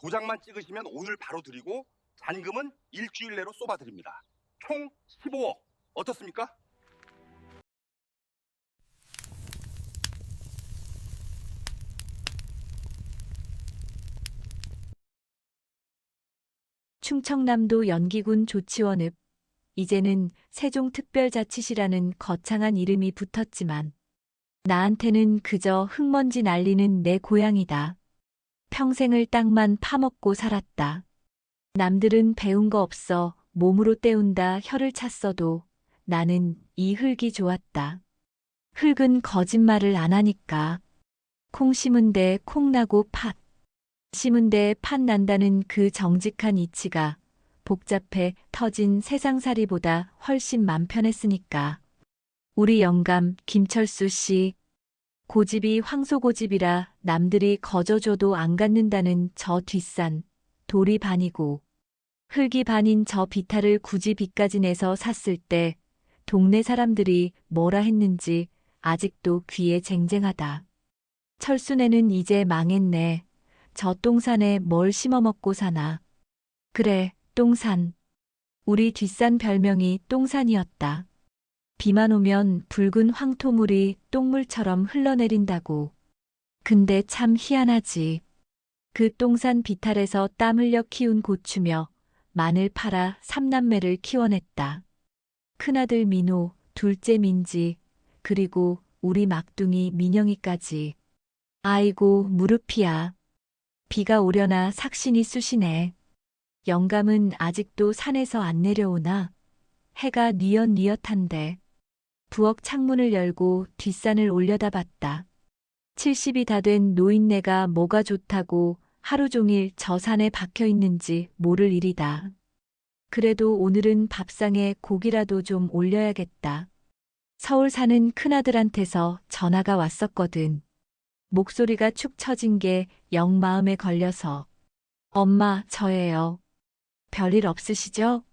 도장만 찍으시면 오늘 바로 드리고 잔금은 일주일 내로 쏘아드립니다. 총 15억. 어떻습니까? 충청남도 연기군 조치원읍. 이제는 세종특별자치시라는 거창한 이름이 붙었지만 나한테는 그저 흙먼지 날리는 내 고향이다. 평생을 땅만 파먹고 살았다. 남들은 배운 거 없어 몸으로 때운다 혀를 찼어도 나는 이 흙이 좋았다. 흙은 거짓말을 안 하니까. 콩 심은데 콩 나고 팥 심은데 팥 난다는 그 정직한 이치가 복잡해 터진 세상살이보다 훨씬 맘 편했으니까. 우리 영감 김철수 씨. 고집이 황소고집이라 남들이 거저줘도 안 갖는다는 저 뒷산, 돌이 반이고 흙이 반인 저 비탈을 굳이 빚까지 내서 샀을 때 동네 사람들이 뭐라 했는지 아직도 귀에 쟁쟁하다. 철수네는 이제 망했네. 저 똥산에 뭘 심어먹고 사나. 그래, 똥산. 우리 뒷산 별명이 똥산이었다. 비만 오면 붉은 황토물이 똥물처럼 흘러내린다고. 근데 참 희한하지. 그 똥산 비탈에서 땀 흘려 키운 고추며 마늘 팔아 삼남매를 키워냈다. 큰아들 민호, 둘째 민지, 그리고 우리 막둥이 민영이까지. 아이고 무릎이야. 비가 오려나 삭신이 쑤시네. 영감은 아직도 산에서 안 내려오나? 해가 뉘엿뉘엿한데. 부엌 창문을 열고 뒷산을 올려다봤다. 70이 다 된 노인네가 뭐가 좋다고 하루 종일 저 산에 박혀 있는지 모를 일이다. 그래도 오늘은 밥상에 고기라도 좀 올려야겠다. 서울 사는 큰아들한테서 전화가 왔었거든. 목소리가 축 처진 게 영 마음에 걸려서. 엄마, 저예요. 별일 없으시죠?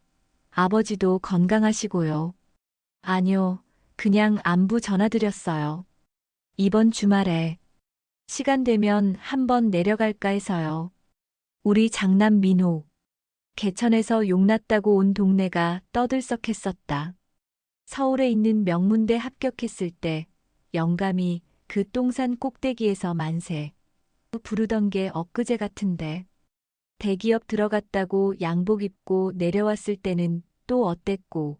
아버지도 건강하시고요. 아니요, 그냥 안부 전화드렸어요. 이번 주말에 시간 되면 한번 내려갈까 해서요. 우리 장남 민호. 개천에서 용났다고 온 동네가 떠들썩했었다. 서울에 있는 명문대 합격했을 때 영감이 그 똥산 꼭대기에서 만세 부르던 게 엊그제 같은데. 대기업 들어갔다고 양복 입고 내려왔을 때는 또 어땠고.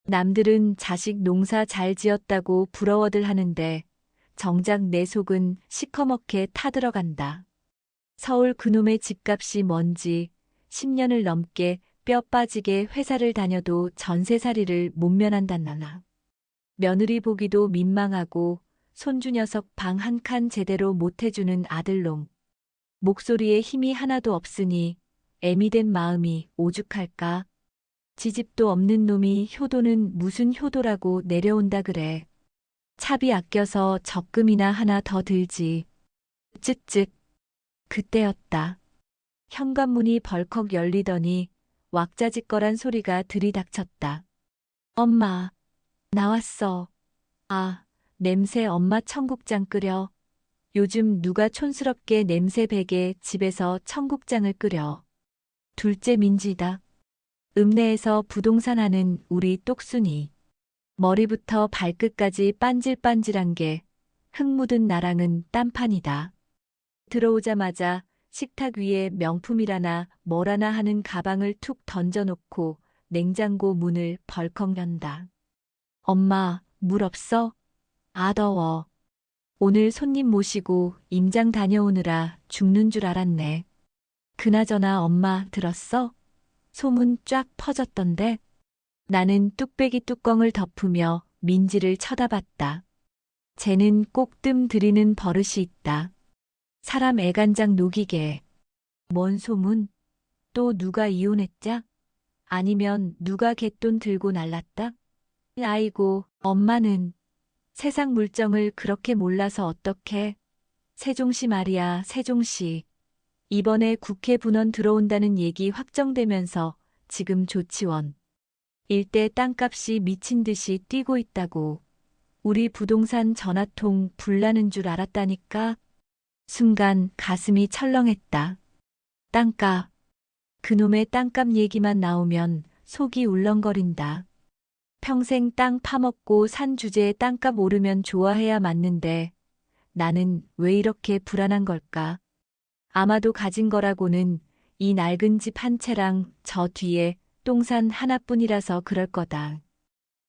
남들은 자식 농사 잘 지었다고 부러워들 하는데 정작 내 속은 시커멓게 타들어간다. 서울 그놈의 집값이 뭔지 10년을 넘게 뼈 빠지게 회사를 다녀도 전세살이를 못 면한단나나. 며느리 보기도 민망하고 손주 녀석 방 한 칸 제대로 못 해주는 아들놈. 목소리에 힘이 하나도 없으니 애미 된 마음이 오죽할까. 지집도 없는 놈이 효도는 무슨 효도라고 내려온다 그래. 차비 아껴서 적금이나 하나 더 들지. 쯧쯧. 그때였다. 현관문이 벌컥 열리더니 왁자지껄한 소리가 들이닥쳤다. 엄마, 나왔어. 아, 냄새 엄마 청국장 끓여. 요즘 누가 촌스럽게 냄새 배게 집에서 청국장을 끓여. 둘째 민지다. 읍내에서 부동산 하는 우리 똑순이. 머리부터 발끝까지 빤질빤질한 게 흙 묻은 나랑은 딴판이다. 들어오자마자 식탁 위에 명품이라나 뭐라나 하는 가방을 툭 던져놓고 냉장고 문을 벌컥 연다. 엄마, 물 없어? 아, 더워. 오늘 손님 모시고 임장 다녀오느라 죽는 줄 알았네. 그나저나 엄마 들었어? 소문 쫙 퍼졌던데. 나는 뚝배기 뚜껑을 덮으며 민지를 쳐다봤다. 쟤는 꼭 뜸 들이는 버릇이 있다. 사람 애간장 녹이게. 뭔 소문? 또 누가 이혼했자? 아니면 누가 갯돈 들고 날랐다? 아이고, 엄마는 세상 물정을 그렇게 몰라서 어떡해. 세종시 말이야, 세종시. 이번에 국회 분원 들어온다는 얘기 확정되면서 지금 조치원 일대 땅값이 미친 듯이 뛰고 있다고. 우리 부동산 전화통 불나는 줄 알았다니까. 순간 가슴이 철렁했다. 땅값. 그놈의 땅값 얘기만 나오면 속이 울렁거린다. 평생 땅 파먹고 산 주제에 땅값 오르면 좋아해야 맞는데 나는 왜 이렇게 불안한 걸까? 아마도 가진 거라고는 이 낡은 집 한 채랑 저 뒤에 똥산 하나뿐이라서 그럴 거다.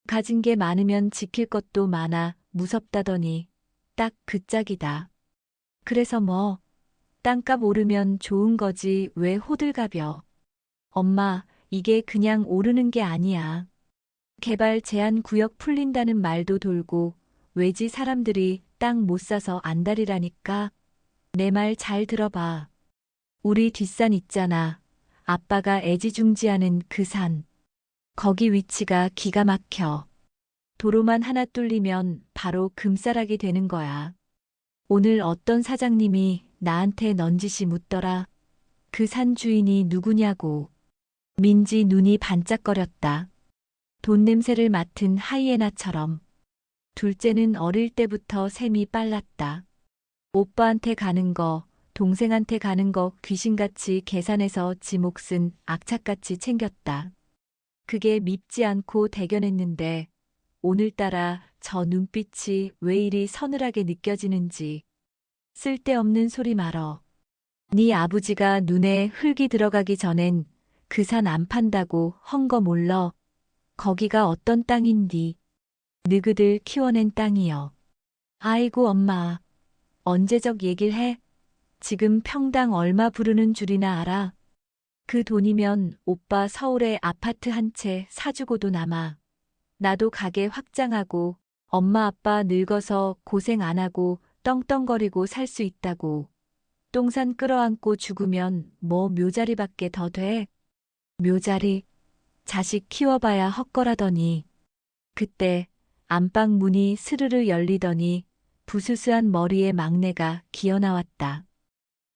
가진 게 많으면 지킬 것도 많아 무섭다더니 딱 그 짝이다. 그래서 뭐 땅값 오르면 좋은 거지 왜 호들갑여. 엄마, 이게 그냥 오르는 게 아니야. 개발 제한 구역 풀린다는 말도 돌고 외지 사람들이 땅 못 사서 안달이라니까. 내 말 잘 들어봐. 우리 뒷산 있잖아. 아빠가 애지중지하는 그 산. 거기 위치가 기가 막혀. 도로만 하나 뚫리면 바로 금싸라기 되는 거야. 오늘 어떤 사장님이 나한테 넌지시 묻더라. 그 산 주인이 누구냐고. 민지 눈이 반짝거렸다. 돈 냄새를 맡은 하이에나처럼. 둘째는 어릴 때부터 셈이 빨랐다. 오빠한테 가는 거, 동생한테 가는 거 귀신같이 계산해서 지 몫은 악착같이 챙겼다. 그게 밉지 않고 대견했는데 오늘따라 저 눈빛이 왜 이리 서늘하게 느껴지는지. 쓸데없는 소리 말어. 네 아버지가 눈에 흙이 들어가기 전엔 그 산 안 판다고 헝거 몰러. 거기가 어떤 땅인디. 너희들 키워낸 땅이여. 아이고 엄마. 언제적 얘길 해? 지금 평당 얼마 부르는 줄이나 알아? 그 돈이면 오빠 서울에 아파트 한 채 사주고도 남아. 나도 가게 확장하고 엄마 아빠 늙어서 고생 안 하고 떵떵거리고 살 수 있다고. 똥산 끌어안고 죽으면 뭐 묘자리밖에 더 돼? 묘자리. 자식 키워봐야 헛거라더니. 그때 안방 문이 스르르 열리더니 부스스한 머리에 막내가 기어나왔다.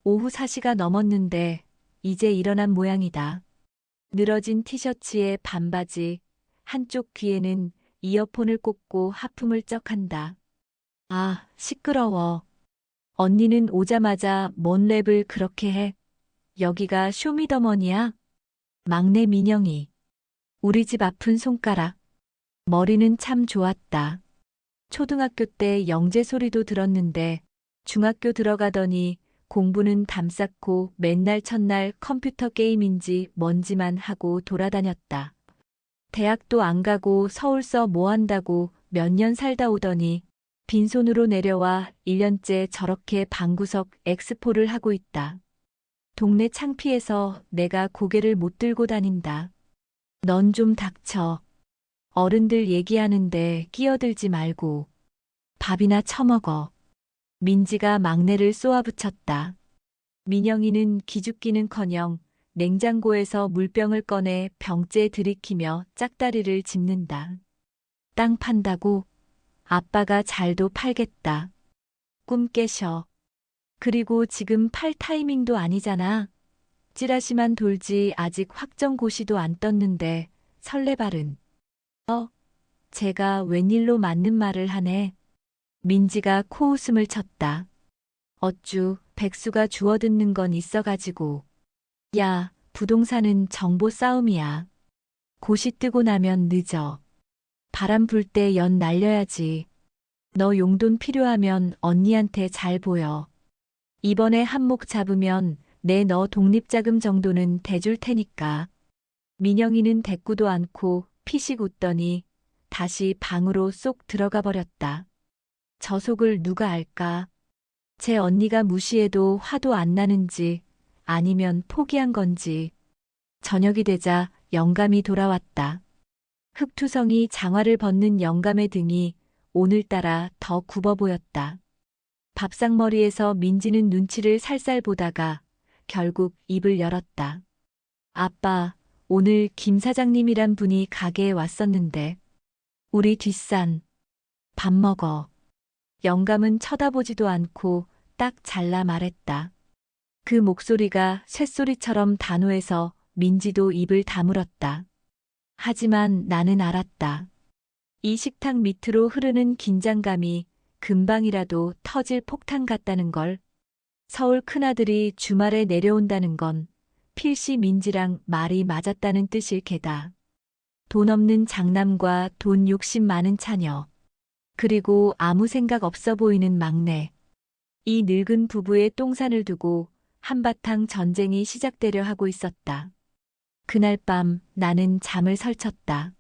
오후 4시가 넘었는데 이제 일어난 모양이다. 늘어진 티셔츠에 반바지, 한쪽 귀에는 이어폰을 꽂고 하품을 쩍한다. 아, 시끄러워. 언니는 오자마자 뭔 랩을 그렇게 해? 여기가 쇼미더머니야? 막내 민영이. 우리 집 아픈 손가락. 머리는 참 좋았다. 초등학교 때 영재 소리도 들었는데 중학교 들어가더니 공부는 담쌓고 맨날 첫날 컴퓨터 게임인지 뭔지만 하고 돌아다녔다. 대학도 안 가고 서울서 뭐 한다고 몇 년 살다 오더니 빈손으로 내려와 1년째 저렇게 방구석 엑스포를 하고 있다. 동네 창피해서 내가 고개를 못 들고 다닌다. 넌 좀 닥쳐. 어른들 얘기하는데 끼어들지 말고 밥이나 처먹어. 민지가 막내를 쏘아붙였다. 민영이는 기죽기는커녕 냉장고에서 물병을 꺼내 병째에 들이키며 짝다리를 짚는다. 땅 판다고? 아빠가 잘도 팔겠다. 꿈 깨셔. 그리고 지금 팔 타이밍도 아니잖아. 찌라시만 돌지 아직 확정 고시도 안 떴는데 설레발은. 제가 웬일로 맞는 말을 하네. 민지가 코웃음을 쳤다. 어쭈 백수가 주워듣는 건 있어가지고. 야, 부동산은 정보 싸움이야. 고시 뜨고 나면 늦어. 바람 불 때 연 날려야지. 너 용돈 필요하면 언니한테 잘 보여. 이번에 한몫 잡으면 내 너 독립자금 정도는 대줄 테니까. 민영이는 대꾸도 않고 피식 웃더니 다시 방으로 쏙 들어가 버렸다. 저 속을 누가 알까? 제 언니가 무시해도 화도 안 나는지 아니면 포기한 건지. 저녁이 되자 영감이 돌아왔다. 흑투성이 장화를 벗는 영감의 등이 오늘따라 더 굽어 보였다. 밥상머리에서 민지는 눈치를 살살 보다가 결국 입을 열었다. 아빠, 오늘 김 사장님이란 분이 가게에 왔었는데. 우리 뒷산. 밥 먹어. 영감은 쳐다보지도 않고 딱 잘라 말했다. 그 목소리가 쇳소리처럼 단호해서 민지도 입을 다물었다. 하지만 나는 알았다. 이 식탁 밑으로 흐르는 긴장감이 금방이라도 터질 폭탄 같다는 걸. 서울 큰아들이 주말에 내려온다는 건 필시 민지랑 말이 맞았다는 뜻일 게다. 돈 없는 장남과 돈 욕심 많은 차녀. 그리고 아무 생각 없어 보이는 막내. 이 늙은 부부의 똥산을 두고 한바탕 전쟁이 시작되려 하고 있었다. 그날 밤 나는 잠을 설쳤다.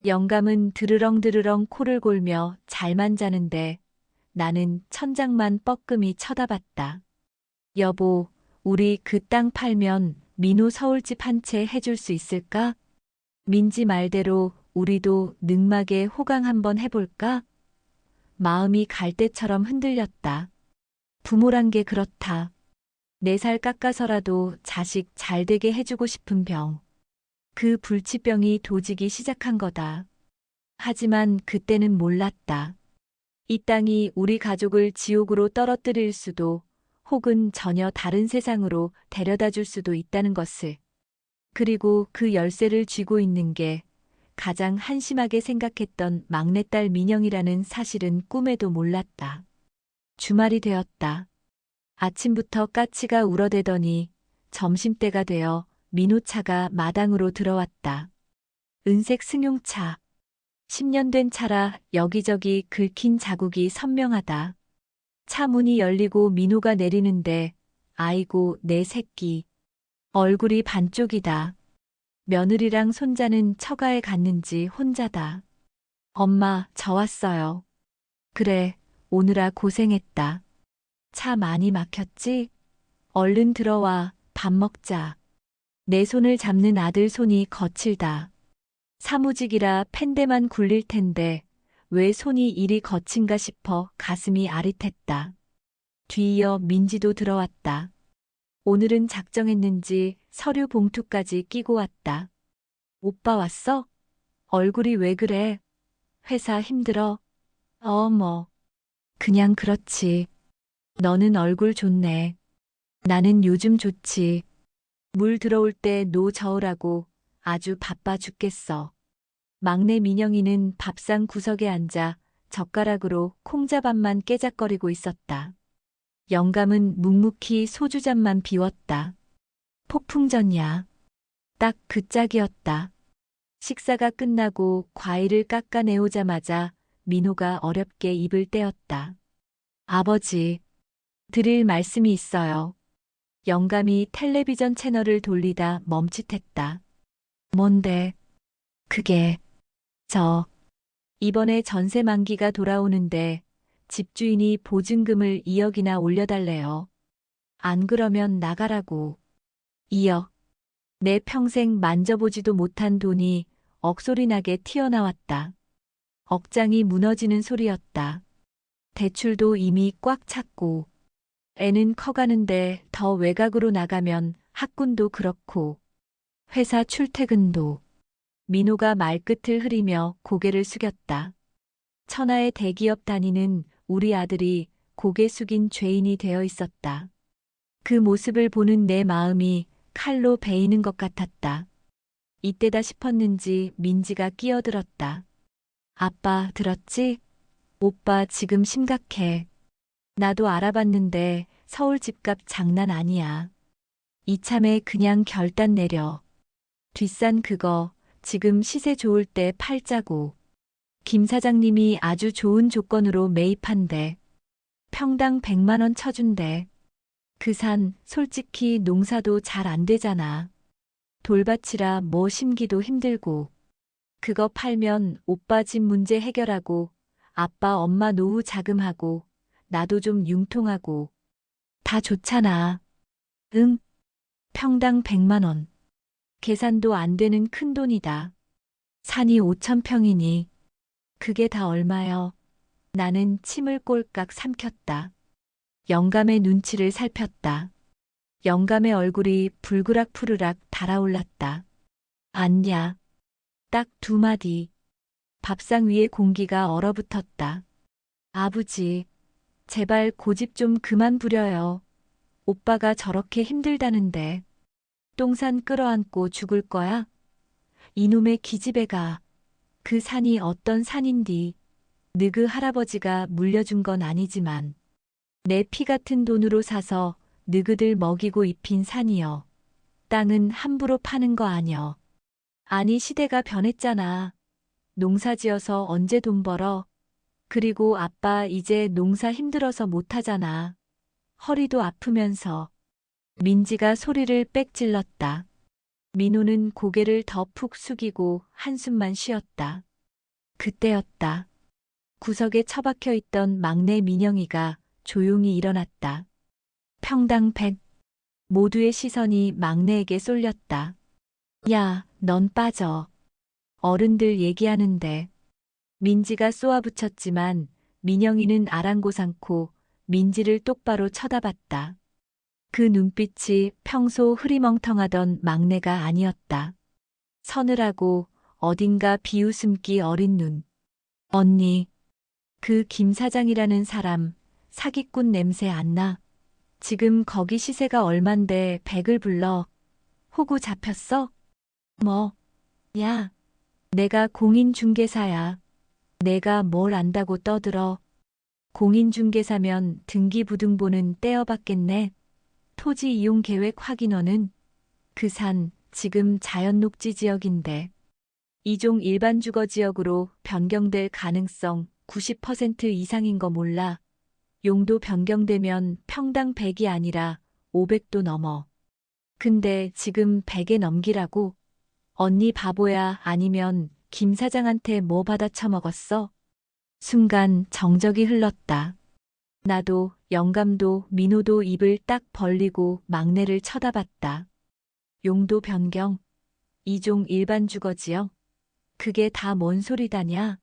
영감은 드르렁드르렁 코를 골며 잘만 자는데 나는 천장만 뻐끔히 쳐다봤다. 여보, 우리 그 땅 팔면 민호 서울집 한 채 해줄 수 있을까? 민지 말대로 우리도 늑막에 호강 한번 해볼까? 마음이 갈대처럼 흔들렸다. 부모란 게 그렇다. 4살 깎아서라도 자식 잘 되게 해주고 싶은 병. 그 불치병이 도지기 시작한 거다. 하지만 그때는 몰랐다. 이 땅이 우리 가족을 지옥으로 떨어뜨릴 수도 혹은 전혀 다른 세상으로 데려다 줄 수도 있다는 것을. 그리고 그 열쇠를 쥐고 있는 게 가장 한심하게 생각했던 막내딸 민영이라는 사실은 꿈에도 몰랐다. 주말이 되었다. 아침부터 까치가 울어대더니 점심때가 되어 민호차가 마당으로 들어왔다. 은색 승용차. 10년 된 차라 여기저기 긁힌 자국이 선명하다. 차 문이 열리고 민호가 내리는데 아이고 내 새끼. 얼굴이 반쪽이다. 며느리랑 손자는 처가에 갔는지 혼자다. 엄마, 저 왔어요. 그래, 오느라 고생했다. 차 많이 막혔지? 얼른 들어와, 밥 먹자. 내 손을 잡는 아들 손이 거칠다. 사무직이라 팬대만 굴릴 텐데 왜 손이 이리 거친가 싶어 가슴이 아릿했다. 뒤이어 민지도 들어왔다. 오늘은 작정했는지 서류 봉투까지 끼고 왔다. 오빠 왔어? 얼굴이 왜 그래? 회사 힘들어? 뭐. 그냥 그렇지. 너는 얼굴 좋네. 나는 요즘 좋지. 물 들어올 때 노 저으라고 아주 바빠 죽겠어. 막내 민영이는 밥상 구석에 앉아 젓가락으로 콩자반만 깨작거리고 있었다. 영감은 묵묵히 소주잔만 비웠다. 폭풍전야. 딱 그 짝이었다. 식사가 끝나고 과일을 깎아내오자마자 민호가 어렵게 입을 떼었다. 아버지, 드릴 말씀이 있어요. 영감이 텔레비전 채널을 돌리다 멈칫했다. 뭔데? 그게, 이번에 전세 만기가 돌아오는데 집주인이 보증금을 2억이나 올려달래요. 안 그러면 나가라고. 2억. 내 평생 만져보지도 못한 돈이 억소리 나게 튀어나왔다. 억장이 무너지는 소리였다. 대출도 이미 꽉 찼고, 애는 커가는데 더 외곽으로 나가면 학군도 그렇고, 회사 출퇴근도. 민호가 말끝을 흐리며 고개를 숙였다. 천하의 대기업 다니는 우리 아들이 고개 숙인 죄인이 되어 있었다. 그 모습을 보는 내 마음이 칼로 베이는 것 같았다. 이때다 싶었는지 민지가 끼어들었다. 아빠 들었지? 오빠 지금 심각해. 나도 알아봤는데 서울 집값 장난 아니야. 이참에 그냥 결단 내려. 뒷산 그거 지금 시세 좋을 때 팔자고. 김 사장님이 아주 좋은 조건으로 매입한대. 평당 100만 원 쳐준대. 그 산 솔직히 농사도 잘 안 되잖아. 돌밭이라 뭐 심기도 힘들고. 그거 팔면 오빠 집 문제 해결하고 아빠 엄마 노후 자금하고 나도 좀 융통하고 다 좋잖아. 응? 평당 100만 원. 계산도 안 되는 큰 돈이다. 산이 5,000평이니 그게 다 얼마여? 나는 침을 꼴깍 삼켰다. 영감의 눈치를 살폈다. 영감의 얼굴이 불그락푸르락 달아올랐다. 안냐? 딱 2마디. 밥상 위에 공기가 얼어붙었다. 아버지, 제발 고집 좀 그만 부려요. 오빠가 저렇게 힘들다는데. 똥산 끌어안고 죽을 거야? 이놈의 기집애가. 그 산이 어떤 산인디. 느그 할아버지가 물려준 건 아니지만 내 피 같은 돈으로 사서 느그들 먹이고 입힌 산이여. 땅은 함부로 파는 거 아니여. 아니, 시대가 변했잖아. 농사 지어서 언제 돈 벌어? 그리고 아빠 이제 농사 힘들어서 못하잖아. 허리도 아프면서. 민지가 소리를 빽 질렀다. 민호는 고개를 더 푹 숙이고 한숨만 쉬었다. 그때였다. 구석에 처박혀 있던 막내 민영이가 조용히 일어났다. 평당 100. 모두의 시선이 막내에게 쏠렸다. 야, 넌 빠져. 어른들 얘기하는데. 민지가 쏘아붙였지만 민영이는 아랑곳않고 민지를 똑바로 쳐다봤다. 그 눈빛이 평소 흐리멍텅하던 막내가 아니었다. 서늘하고 어딘가 비웃음기 어린 눈. 언니, 그 김 사장이라는 사람 사기꾼 냄새 안 나? 지금 거기 시세가 얼만데 100을 불러. 호구 잡혔어? 뭐? 야, 내가 공인중개사야. 내가 뭘 안다고 떠들어. 공인중개사면 등기부등본은 떼어받겠네. 토지 이용 계획 확인원은? 그 산 지금 자연녹지 지역인데. 이종 일반 주거 지역으로 변경될 가능성 90% 이상인 거 몰라. 용도 변경되면 평당 100이 아니라 500도 넘어. 근데 지금 100에 넘기라고? 언니 바보야? 아니면 김 사장한테 뭐 받아 처먹었어? 순간 정적이 흘렀다. 나도 영감도 민호도 입을 딱 벌리고 막내를 쳐다봤다. 용도 변경, 이종 일반 주거지역? 그게 다 뭔 소리다냐?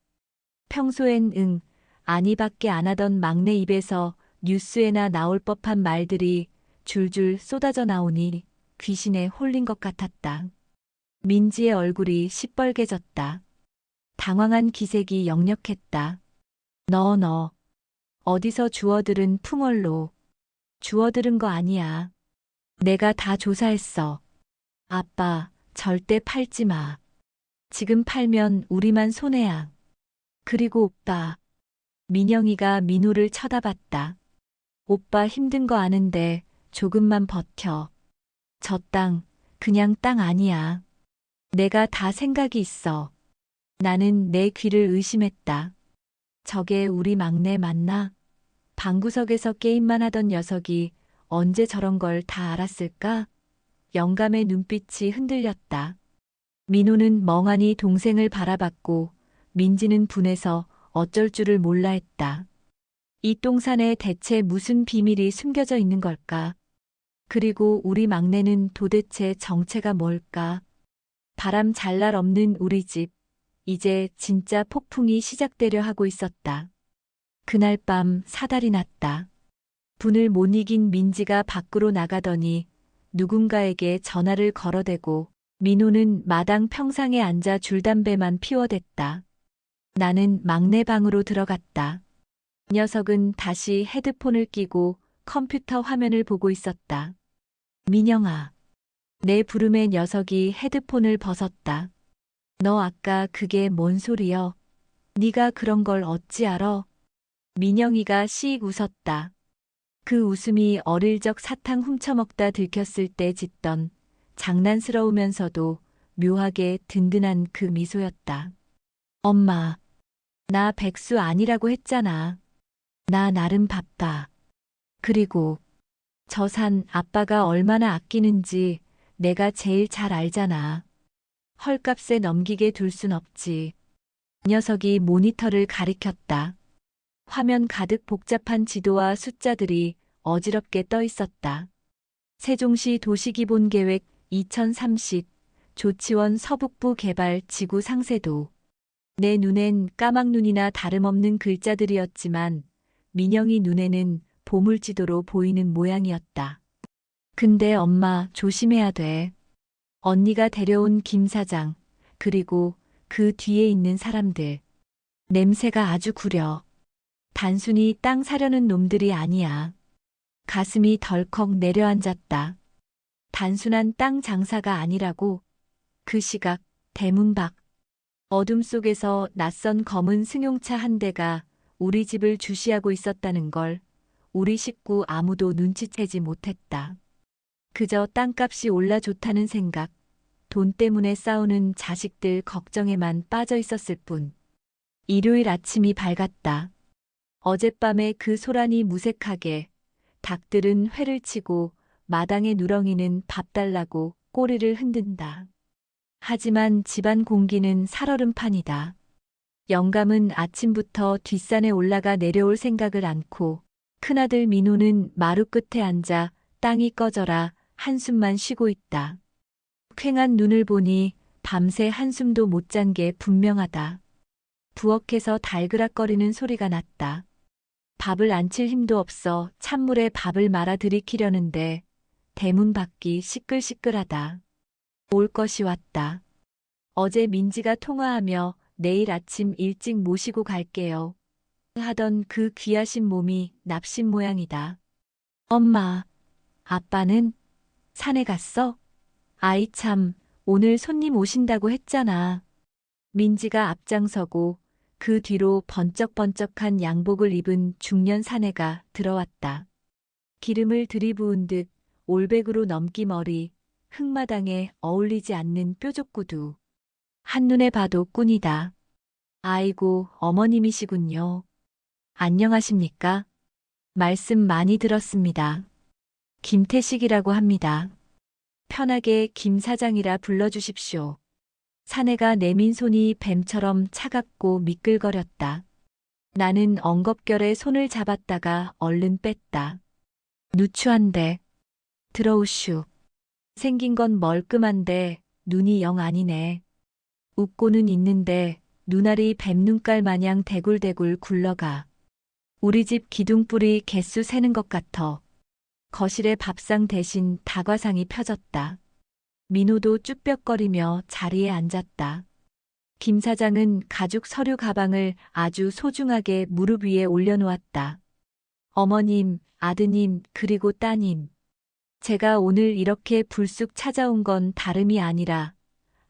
평소엔 응, 아니밖에 안 하던 막내 입에서 뉴스에나 나올 법한 말들이 줄줄 쏟아져 나오니 귀신에 홀린 것 같았다. 민지의 얼굴이 시뻘개졌다. 당황한 기색이 역력했다. 너, 어디서 주워들은 풍월로. 주워들은 거 아니야. 내가 다 조사했어. 아빠, 절대 팔지 마. 지금 팔면 우리만 손해야. 그리고 오빠. 민영이가 민호를 쳐다봤다. 오빠 힘든 거 아는데 조금만 버텨. 저 땅, 그냥 땅 아니야. 내가 다 생각이 있어. 나는 내 귀를 의심했다. 저게 우리 막내 맞나? 방구석에서 게임만 하던 녀석이 언제 저런 걸 다 알았을까? 영감의 눈빛이 흔들렸다. 민호는 멍하니 동생을 바라봤고 민지는 분해서 어쩔 줄을 몰라 했다. 이 똥산에 대체 무슨 비밀이 숨겨져 있는 걸까? 그리고 우리 막내는 도대체 정체가 뭘까? 바람 잘 날 없는 우리 집. 이제 진짜 폭풍이 시작되려 하고 있었다. 그날 밤 사달이 났다. 분을 못 이긴 민지가 밖으로 나가더니 누군가에게 전화를 걸어대고 민호는 마당 평상에 앉아 줄담배만 피워댔다. 나는 막내 방으로 들어갔다. 녀석은 다시 헤드폰을 끼고 컴퓨터 화면을 보고 있었다. 민영아. 내 부름에 녀석이 헤드폰을 벗었다. 너 아까 그게 뭔 소리여? 네가 그런 걸 어찌 알아? 민영이가 씩 웃었다. 그 웃음이 어릴 적 사탕 훔쳐먹다 들켰을 때 짓던 장난스러우면서도 묘하게 든든한 그 미소였다. 엄마, 나 백수 아니라고 했잖아. 나 나름 바빠. 그리고 저 산 아빠가 얼마나 아끼는지 내가 제일 잘 알잖아. 헐값에 넘기게 둘 순 없지. 녀석이 모니터를 가리켰다. 화면 가득 복잡한 지도와 숫자들이 어지럽게 떠 있었다. 세종시 도시기본계획 2030 조치원 서북부 개발 지구 상세도. 내 눈엔 까막눈이나 다름없는 글자들이었지만 민영이 눈에는 보물지도로 보이는 모양이었다. 근데 엄마 조심해야 돼. 언니가 데려온 김 사장, 그리고 그 뒤에 있는 사람들. 냄새가 아주 구려. 단순히 땅 사려는 놈들이 아니야. 가슴이 덜컥 내려앉았다. 단순한 땅 장사가 아니라고. 그 시각, 대문 밖. 어둠 속에서 낯선 검은 승용차 한 대가 우리 집을 주시하고 있었다는 걸 우리 식구 아무도 눈치채지 못했다. 그저 땅값이 올라 좋다는 생각, 돈 때문에 싸우는 자식들 걱정에만 빠져 있었을 뿐. 일요일 아침이 밝았다. 어젯밤에 그 소란이 무색하게, 닭들은 회를 치고 마당의 누렁이는 밥 달라고 꼬리를 흔든다. 하지만 집안 공기는 살얼음판이다. 영감은 아침부터 뒷산에 올라가 내려올 생각을 않고 큰아들 민호는 마루 끝에 앉아 땅이 꺼져라 한숨만 쉬고 있다. 퀭한 눈을 보니 밤새 한숨도 못 잔 게 분명하다. 부엌에서 달그락거리는 소리가 났다. 밥을 안 칠 힘도 없어 찬물에 밥을 말아 들이키려는데 대문 밖이 시끌시끌하다. 올 것이 왔다. 어제 민지가 통화하며 내일 아침 일찍 모시고 갈게요. 하던 그 귀하신 몸이 납신 모양이다. 엄마, 아빠는 산에 갔어? 아이 참, 오늘 손님 오신다고 했잖아. 민지가 앞장서고 그 뒤로 번쩍번쩍한 양복을 입은 중년 사내가 들어왔다. 기름을 들이부은 듯 올백으로 넘기 머리, 흙마당에 어울리지 않는 뾰족 구두. 한눈에 봐도 꾼이다. 아이고, 어머님이시군요. 안녕하십니까? 말씀 많이 들었습니다. 김태식이라고 합니다. 편하게 김 사장이라 불러주십시오. 사내가 내민 손이 뱀처럼 차갑고 미끌거렸다. 나는 엉겁결에 손을 잡았다가 얼른 뺐다. 누추한데. 들어오슈. 생긴 건 멀끔한데 눈이 영 아니네. 웃고는 있는데 눈알이 뱀눈깔 마냥 대굴대굴 굴러가. 우리 집 기둥뿌리 개수 세는 것 같아. 거실에 밥상 대신 다과상이 펴졌다. 민호도 쭈뼛거리며 자리에 앉았다. 김 사장은 가죽 서류 가방을 아주 소중하게 무릎 위에 올려놓았다. 어머님, 아드님, 그리고 따님. 제가 오늘 이렇게 불쑥 찾아온 건 다름이 아니라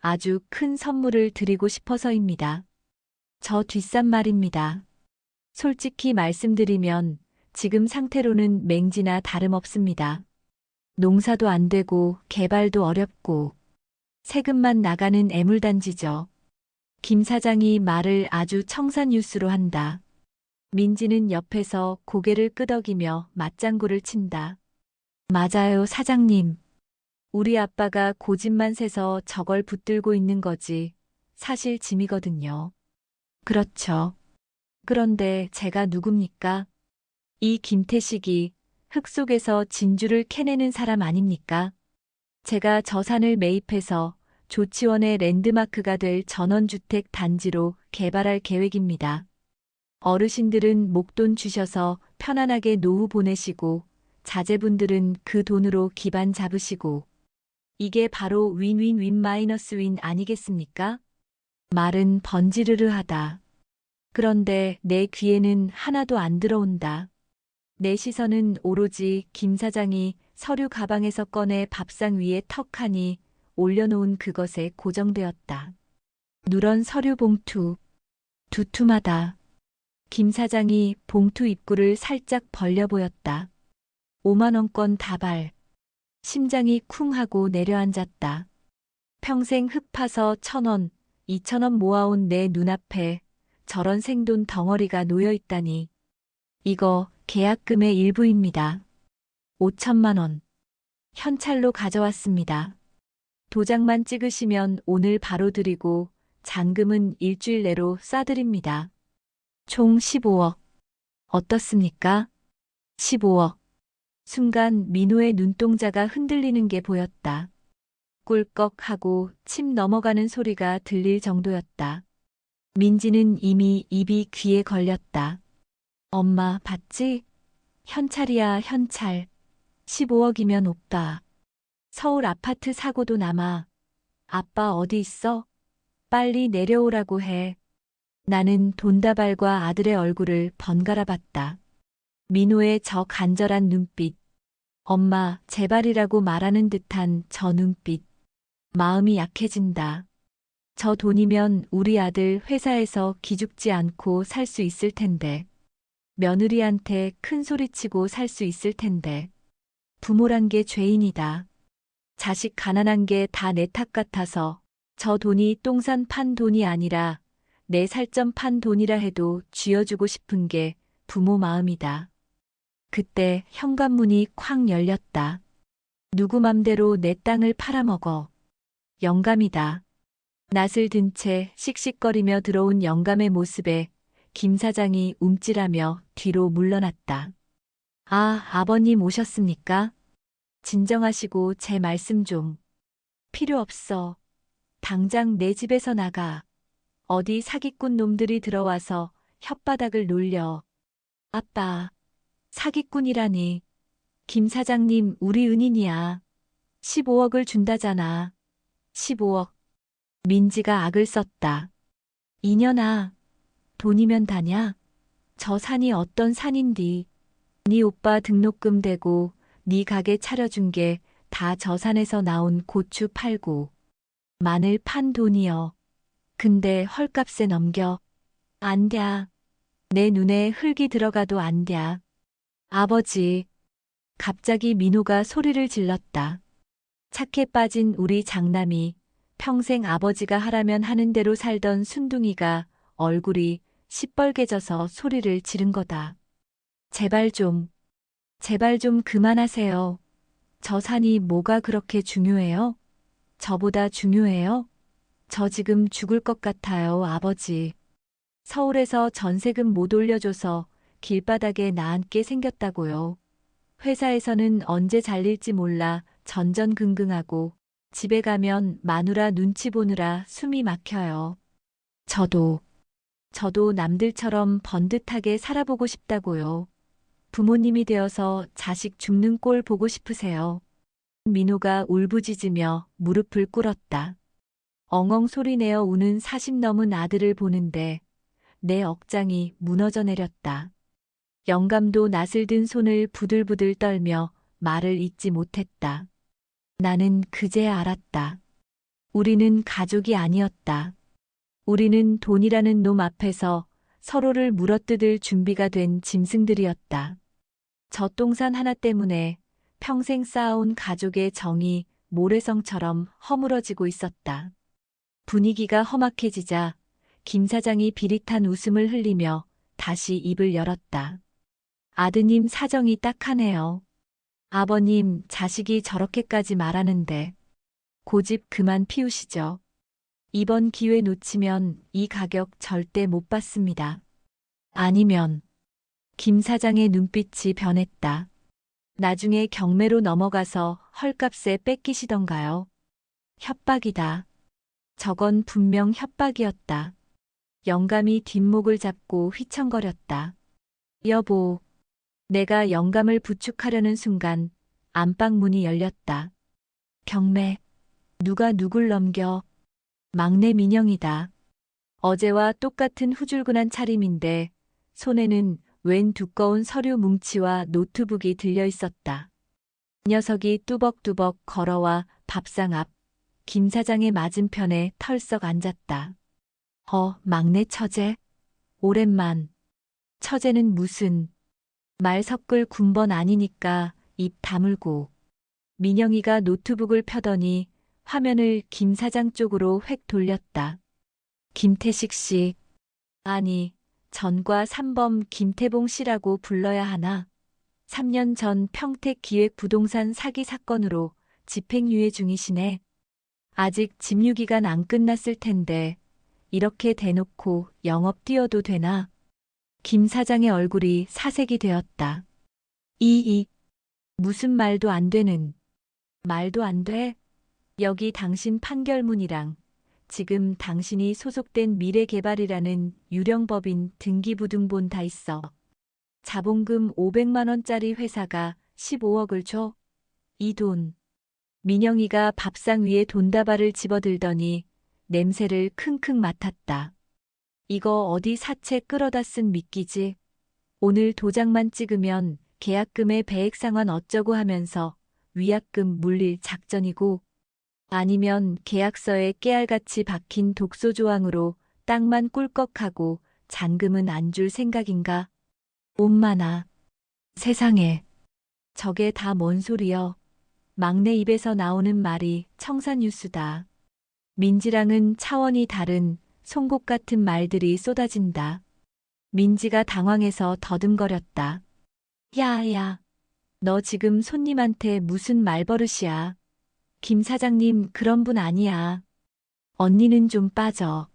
아주 큰 선물을 드리고 싶어서입니다. 저 뒷산 말입니다. 솔직히 말씀드리면 지금 상태로는 맹지나 다름없습니다. 농사도 안 되고 개발도 어렵고 세금만 나가는 애물단지죠. 김 사장이 말을 아주 청산유수로 한다. 민지는 옆에서 고개를 끄덕이며 맞장구를 친다. 맞아요, 사장님. 우리 아빠가 고집만 세서 저걸 붙들고 있는 거지. 사실 짐이거든요. 그렇죠. 그런데 제가 누굽니까? 이 김태식이 흙 속에서 진주를 캐내는 사람 아닙니까? 제가 저 산을 매입해서 조치원의 랜드마크가 될 전원주택 단지로 개발할 계획입니다. 어르신들은 목돈 주셔서 편안하게 노후 보내시고 자제분들은 그 돈으로 기반 잡으시고 이게 바로 윈윈윈 마이너스 윈 아니겠습니까? 말은 번지르르하다. 그런데 내 귀에는 하나도 안 들어온다. 내 시선은 오로지 김 사장이 서류 가방에서 꺼내 밥상 위에 턱하니 올려놓은 그것에 고정되었다. 누런 서류 봉투. 두툼하다. 김 사장이 봉투 입구를 살짝 벌려 보였다. 5만 원권 다발. 심장이 쿵 하고 내려앉았다. 평생 흙 파서 1,000원, 2,000원 모아온 내 눈앞에 저런 생돈 덩어리가 놓여 있다니. 이거 계약금의 일부입니다. 5천만 원. 현찰로 가져왔습니다. 도장만 찍으시면 오늘 바로 드리고 잔금은 일주일 내로 싸드립니다. 총 15억. 어떻습니까? 15억. 순간 민호의 눈동자가 흔들리는 게 보였다. 꿀꺽하고 침 넘어가는 소리가 들릴 정도였다. 민지는 이미 입이 귀에 걸렸다. 엄마 봤지? 현찰이야 현찰. 15억이면 오빠. 서울 아파트 사고도 남아. 아빠 어디 있어? 빨리 내려오라고 해. 나는 돈다발과 아들의 얼굴을 번갈아 봤다. 민호의 저 간절한 눈빛. 엄마 제발이라고 말하는 듯한 저 눈빛. 마음이 약해진다. 저 돈이면 우리 아들 회사에서 기죽지 않고 살 수 있을 텐데. 며느리한테 큰 소리치고 살 수 있을 텐데. 부모란 게 죄인이다. 자식 가난한 게 다 내 탓 같아서 저 돈이 똥산 판 돈이 아니라 내 살점 판 돈이라 해도 쥐어주고 싶은 게 부모 마음이다. 그때 현관문이 쾅 열렸다. 누구 맘대로 내 땅을 팔아먹어. 영감이다. 낯을 든 채 씩씩거리며 들어온 영감의 모습에 김 사장이 움찔하며 뒤로 물러났다. 아, 아버님 오셨습니까? 진정하시고 제 말씀 좀. 필요 없어. 당장 내 집에서 나가. 어디 사기꾼 놈들이 들어와서 혓바닥을 놀려. 아빠, 사기꾼이라니. 김 사장님 우리 은인이야. 15억을 준다잖아. 15억. 민지가 악을 썼다. 이년아, 돈이면 다냐? 저 산이 어떤 산인디. 네 오빠 등록금 대고 네 가게 차려준 게 다 저 산에서 나온 고추 팔고 마늘 판 돈이여. 근데 헐값에 넘겨. 안 돼. 내 눈에 흙이 들어가도 안 돼. 아버지. 갑자기 민호가 소리를 질렀다. 착해 빠진 우리 장남이 평생 아버지가 하라면 하는 대로 살던 순둥이가 얼굴이 시뻘개져서 소리를 지른 거다. 제발 좀 그만하세요. 저 산이 뭐가 그렇게 중요해요? 저보다 중요해요? 저 지금 죽을 것 같아요, 아버지. 서울에서 전세금 못 올려줘서 길바닥에 나앉게 생겼다고요. 회사에서는 언제 잘릴지 몰라 전전긍긍하고 집에 가면 마누라 눈치 보느라 숨이 막혀요. 저도 남들처럼 번듯하게 살아보고 싶다고요. 부모님이 되어서 자식 죽는 꼴 보고 싶으세요. 민호가 울부짖으며 무릎을 꿇었다. 엉엉 소리내어 우는 40 넘은 아들을 보는데 내 억장이 무너져 내렸다. 영감도 낯을 든 손을 부들부들 떨며 말을 잇지 못했다. 나는 그제야 알았다. 우리는 가족이 아니었다. 우리는 돈이라는 놈 앞에서 서로를 물어뜯을 준비가 된 짐승들이었다. 저 똥산 하나 때문에 평생 쌓아온 가족의 정이 모래성처럼 허물어지고 있었다. 분위기가 험악해지자 김 사장이 비릿한 웃음을 흘리며 다시 입을 열었다. 아드님 사정이 딱하네요. 아버님 자식이 저렇게까지 말하는데 고집 그만 피우시죠. 이번 기회 놓치면 이 가격 절대 못 받습니다. 아니면 김 사장의 눈빛이 변했다. 나중에 경매로 넘어가서 헐값에 뺏기시던가요? 협박이다. 저건 분명 협박이었다. 영감이 뒷목을 잡고 휘청거렸다. 여보. 내가 영감을 부축하려는 순간 안방 문이 열렸다. 경매. 누가 누굴 넘겨. 막내 민영이다. 어제와 똑같은 후줄근한 차림인데 손에는 웬 두꺼운 서류 뭉치와 노트북이 들려 있었다. 녀석이 뚜벅뚜벅 걸어와 밥상 앞 김 사장의 맞은편에 털썩 앉았다. 막내 처제? 오랜만. 처제는 무슨. 말 섞을 군번 아니니까 입 다물고. 민영이가 노트북을 펴더니 화면을 김 사장 쪽으로 획 돌렸다. 김태식 씨. 아니, 전과 3범 김태봉 씨라고 불러야 하나? 3년 전 평택 기획 부동산 사기 사건으로 집행유예 중이시네. 아직 집유기간 안 끝났을 텐데 이렇게 대놓고 영업 뛰어도 되나? 김 사장의 얼굴이 사색이 되었다. 무슨 말도 안 되는. 말도 안 돼? 여기 당신 판결문이랑 지금 당신이 소속된 미래개발이라는 유령법인 등기부등본 다 있어. 자본금 500만 원짜리 회사가 15억을 줘? 이 돈. 민영이가 밥상 위에 돈다발을 집어들더니 냄새를 킁킁 맡았다. 이거 어디 사채 끌어다 쓴 미끼지? 오늘 도장만 찍으면 계약금의 배액 상환 어쩌고 하면서 위약금 물릴 작전이고 아니면 계약서에 깨알같이 박힌 독소 조항으로 땅만 꿀꺽하고 잔금은 안 줄 생각인가? 엄마나. 세상에. 저게 다 뭔 소리여. 막내 입에서 나오는 말이 청산유수다. 민지랑은 차원이 다른 송곳 같은 말들이 쏟아진다. 민지가 당황해서 더듬거렸다. 야, 너 지금 손님한테 무슨 말버릇이야. 김 사장님 그런 분 아니야. 언니는 좀 빠져.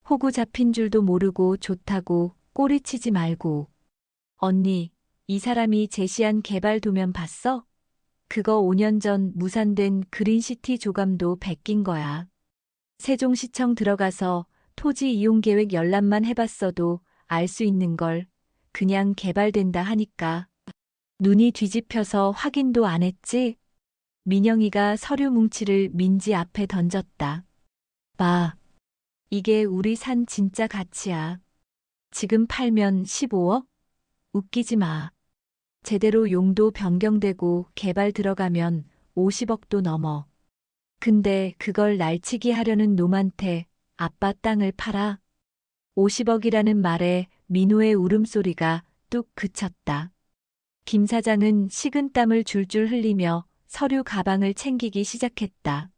호구 잡힌 줄도 모르고 좋다고 꼬리치지 말고. 언니, 이 사람이 제시한 개발 도면 봤어? 그거 5년 전 무산된 그린시티 조감도 베낀 거야. 세종시청 들어가서 토지 이용 계획 열람만 해봤어도 알 수 있는 걸 그냥 개발된다 하니까. 눈이 뒤집혀서 확인도 안 했지? 민영이가 서류 뭉치를 민지 앞에 던졌다. 봐. 이게 우리 산 진짜 가치야. 지금 팔면 15억? 웃기지 마. 제대로 용도 변경되고 개발 들어가면 50억도 넘어. 근데 그걸 날치기 하려는 놈한테 아빠 땅을 팔아? 50억이라는 말에 민호의 울음소리가 뚝 그쳤다. 김 사장은 식은땀을 줄줄 흘리며 서류 가방을 챙기기 시작했다.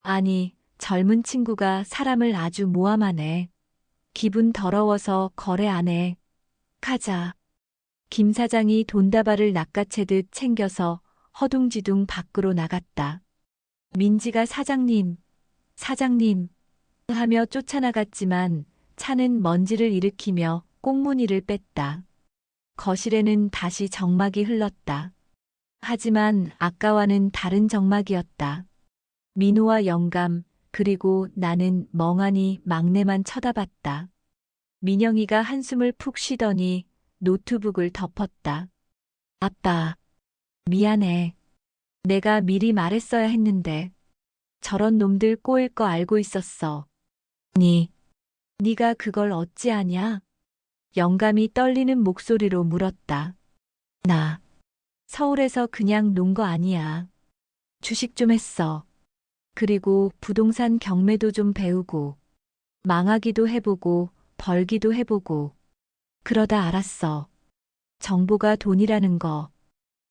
아니, 젊은 친구가 사람을 아주 모함하네. 기분 더러워서 거래 안 해. 가자. 김 사장이 돈다발을 낚아채듯 챙겨서 허둥지둥 밖으로 나갔다. 민지가 사장님 하며 쫓아나갔지만 차는 먼지를 일으키며 꽁무니를 뺐다. 거실에는 다시 정막이 흘렀다. 하지만 아까와는 다른 정막이었다. 민호와 영감, 그리고 나는 멍하니 막내만 쳐다봤다. 민영이가 한숨을 푹 쉬더니 노트북을 덮었다. 아빠, 미안해. 내가 미리 말했어야 했는데. 저런 놈들 꼬일 거 알고 있었어. 네가 그걸 어찌 아냐? 영감이 떨리는 목소리로 물었다. 나 서울에서 그냥 논 거 아니야. 주식 좀 했어. 그리고 부동산 경매도 좀 배우고, 망하기도 해보고, 벌기도 해보고. 그러다 알았어. 정보가 돈이라는 거.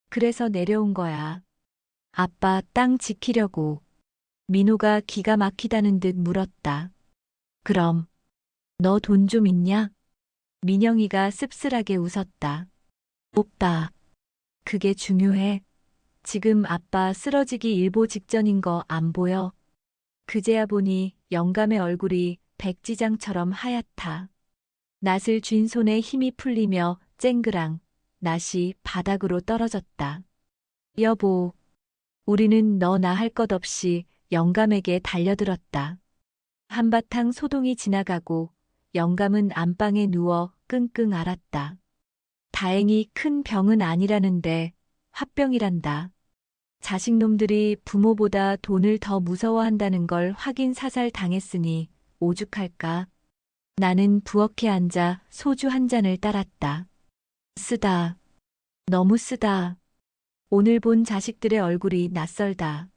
그래서 내려온 거야. 아빠 땅 지키려고. 민호가 기가 막히다는 듯 물었다. 그럼 너 돈 좀 있냐? 민영이가 씁쓸하게 웃었다. 오빠, 그게 중요해. 지금 아빠 쓰러지기 일보 직전인 거 안 보여? 그제야 보니 영감의 얼굴이 백지장처럼 하얗다. 낫을 쥔 손에 힘이 풀리며 쨍그랑 낫이 바닥으로 떨어졌다. 여보, 우리는 너 나 할 것 없이 영감에게 달려들었다. 한바탕 소동이 지나가고 영감은 안방에 누워 끙끙 앓았다. 다행히 큰 병은 아니라는데 화병이란다. 자식놈들이 부모보다 돈을 더 무서워한다는 걸 확인 사살 당했으니 오죽할까. 나는 부엌에 앉아 소주 한 잔을 따랐다. 쓰다. 너무 쓰다. 오늘 본 자식들의 얼굴이 낯설다.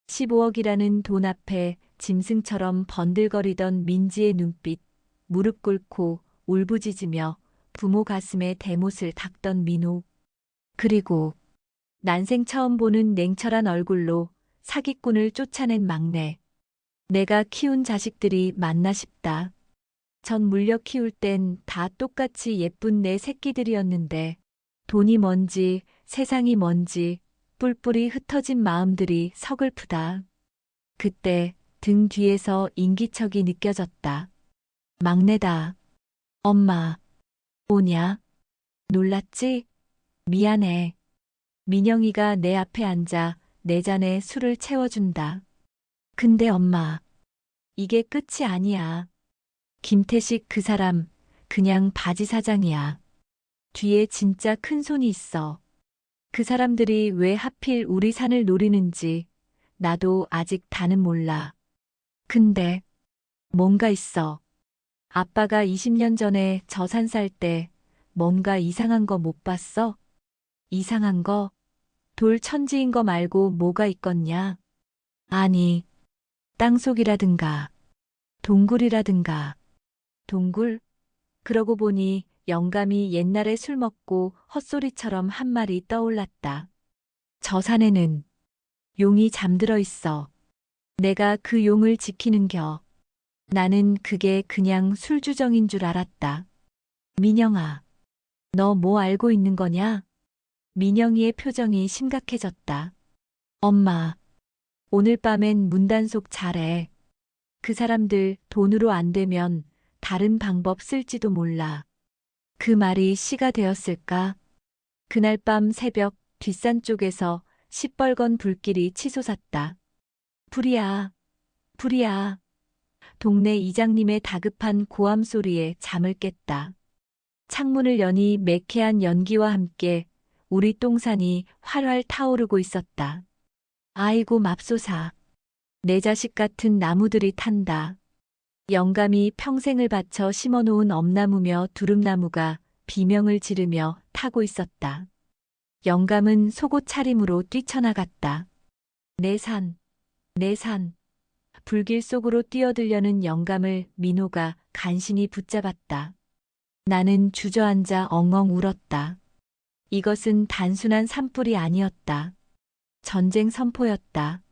15억이라는 돈 앞에 짐승처럼 번들거리던 민지의 눈빛, 무릎 꿇고 울부짖으며 부모 가슴에 대못을 닦던 민호. 그리고 난생 처음 보는 냉철한 얼굴로 사기꾼을 쫓아낸 막내. 내가 키운 자식들이 맞나 싶다. 전 물려 키울 땐 다 똑같이 예쁜 내 새끼들이었는데 돈이 뭔지 세상이 뭔지 뿔뿔이 흩어진 마음들이 서글프다. 그때 등 뒤에서 인기척이 느껴졌다. 막내다. 엄마. 뭐냐? 놀랐지? 미안해. 민영이가 내 앞에 앉아 내 잔에 술을 채워준다. 근데 엄마, 이게 끝이 아니야. 김태식 그 사람 그냥 바지 사장이야. 뒤에 진짜 큰 손이 있어. 그 사람들이 왜 하필 우리 산을 노리는지 나도 아직 다는 몰라. 근데 뭔가 있어. 아빠가 20년 전에 저 산 살 때 뭔가 이상한 거 못 봤어? 이상한 거? 돌 천지인 거 말고 뭐가 있겠냐? 아니, 땅속이라든가 동굴이라든가. 동굴? 그러고 보니 영감이 옛날에 술 먹고 헛소리처럼 한 말이 떠올랐다. 저 산에는 용이 잠들어 있어. 내가 그 용을 지키는겨. 나는 그게 그냥 술주정인 줄 알았다. 민영아, 너 뭐 알고 있는 거냐? 민영이의 표정이 심각해졌다. 엄마, 오늘 밤엔 문단속 잘해. 그 사람들 돈으로 안 되면 다른 방법 쓸지도 몰라. 그 말이 시가 되었을까? 그날 밤 새벽 뒷산 쪽에서 시뻘건 불길이 치솟았다. 불이야, 불이야. 동네 이장님의 다급한 고함 소리에 잠을 깼다. 창문을 여니 매캐한 연기와 함께 우리 똥산이 활활 타오르고 있었다. 아이고 맙소사. 내 자식 같은 나무들이 탄다. 영감이 평생을 바쳐 심어놓은 엄나무며 두릅나무가 비명을 지르며 타고 있었다. 영감은 속옷 차림으로 뛰쳐나갔다. 내 산, 내 산. 불길 속으로 뛰어들려는 영감을 민호가 간신히 붙잡았다. 나는 주저앉아 엉엉 울었다. 이것은 단순한 산불이 아니었다. 전쟁 선포였다.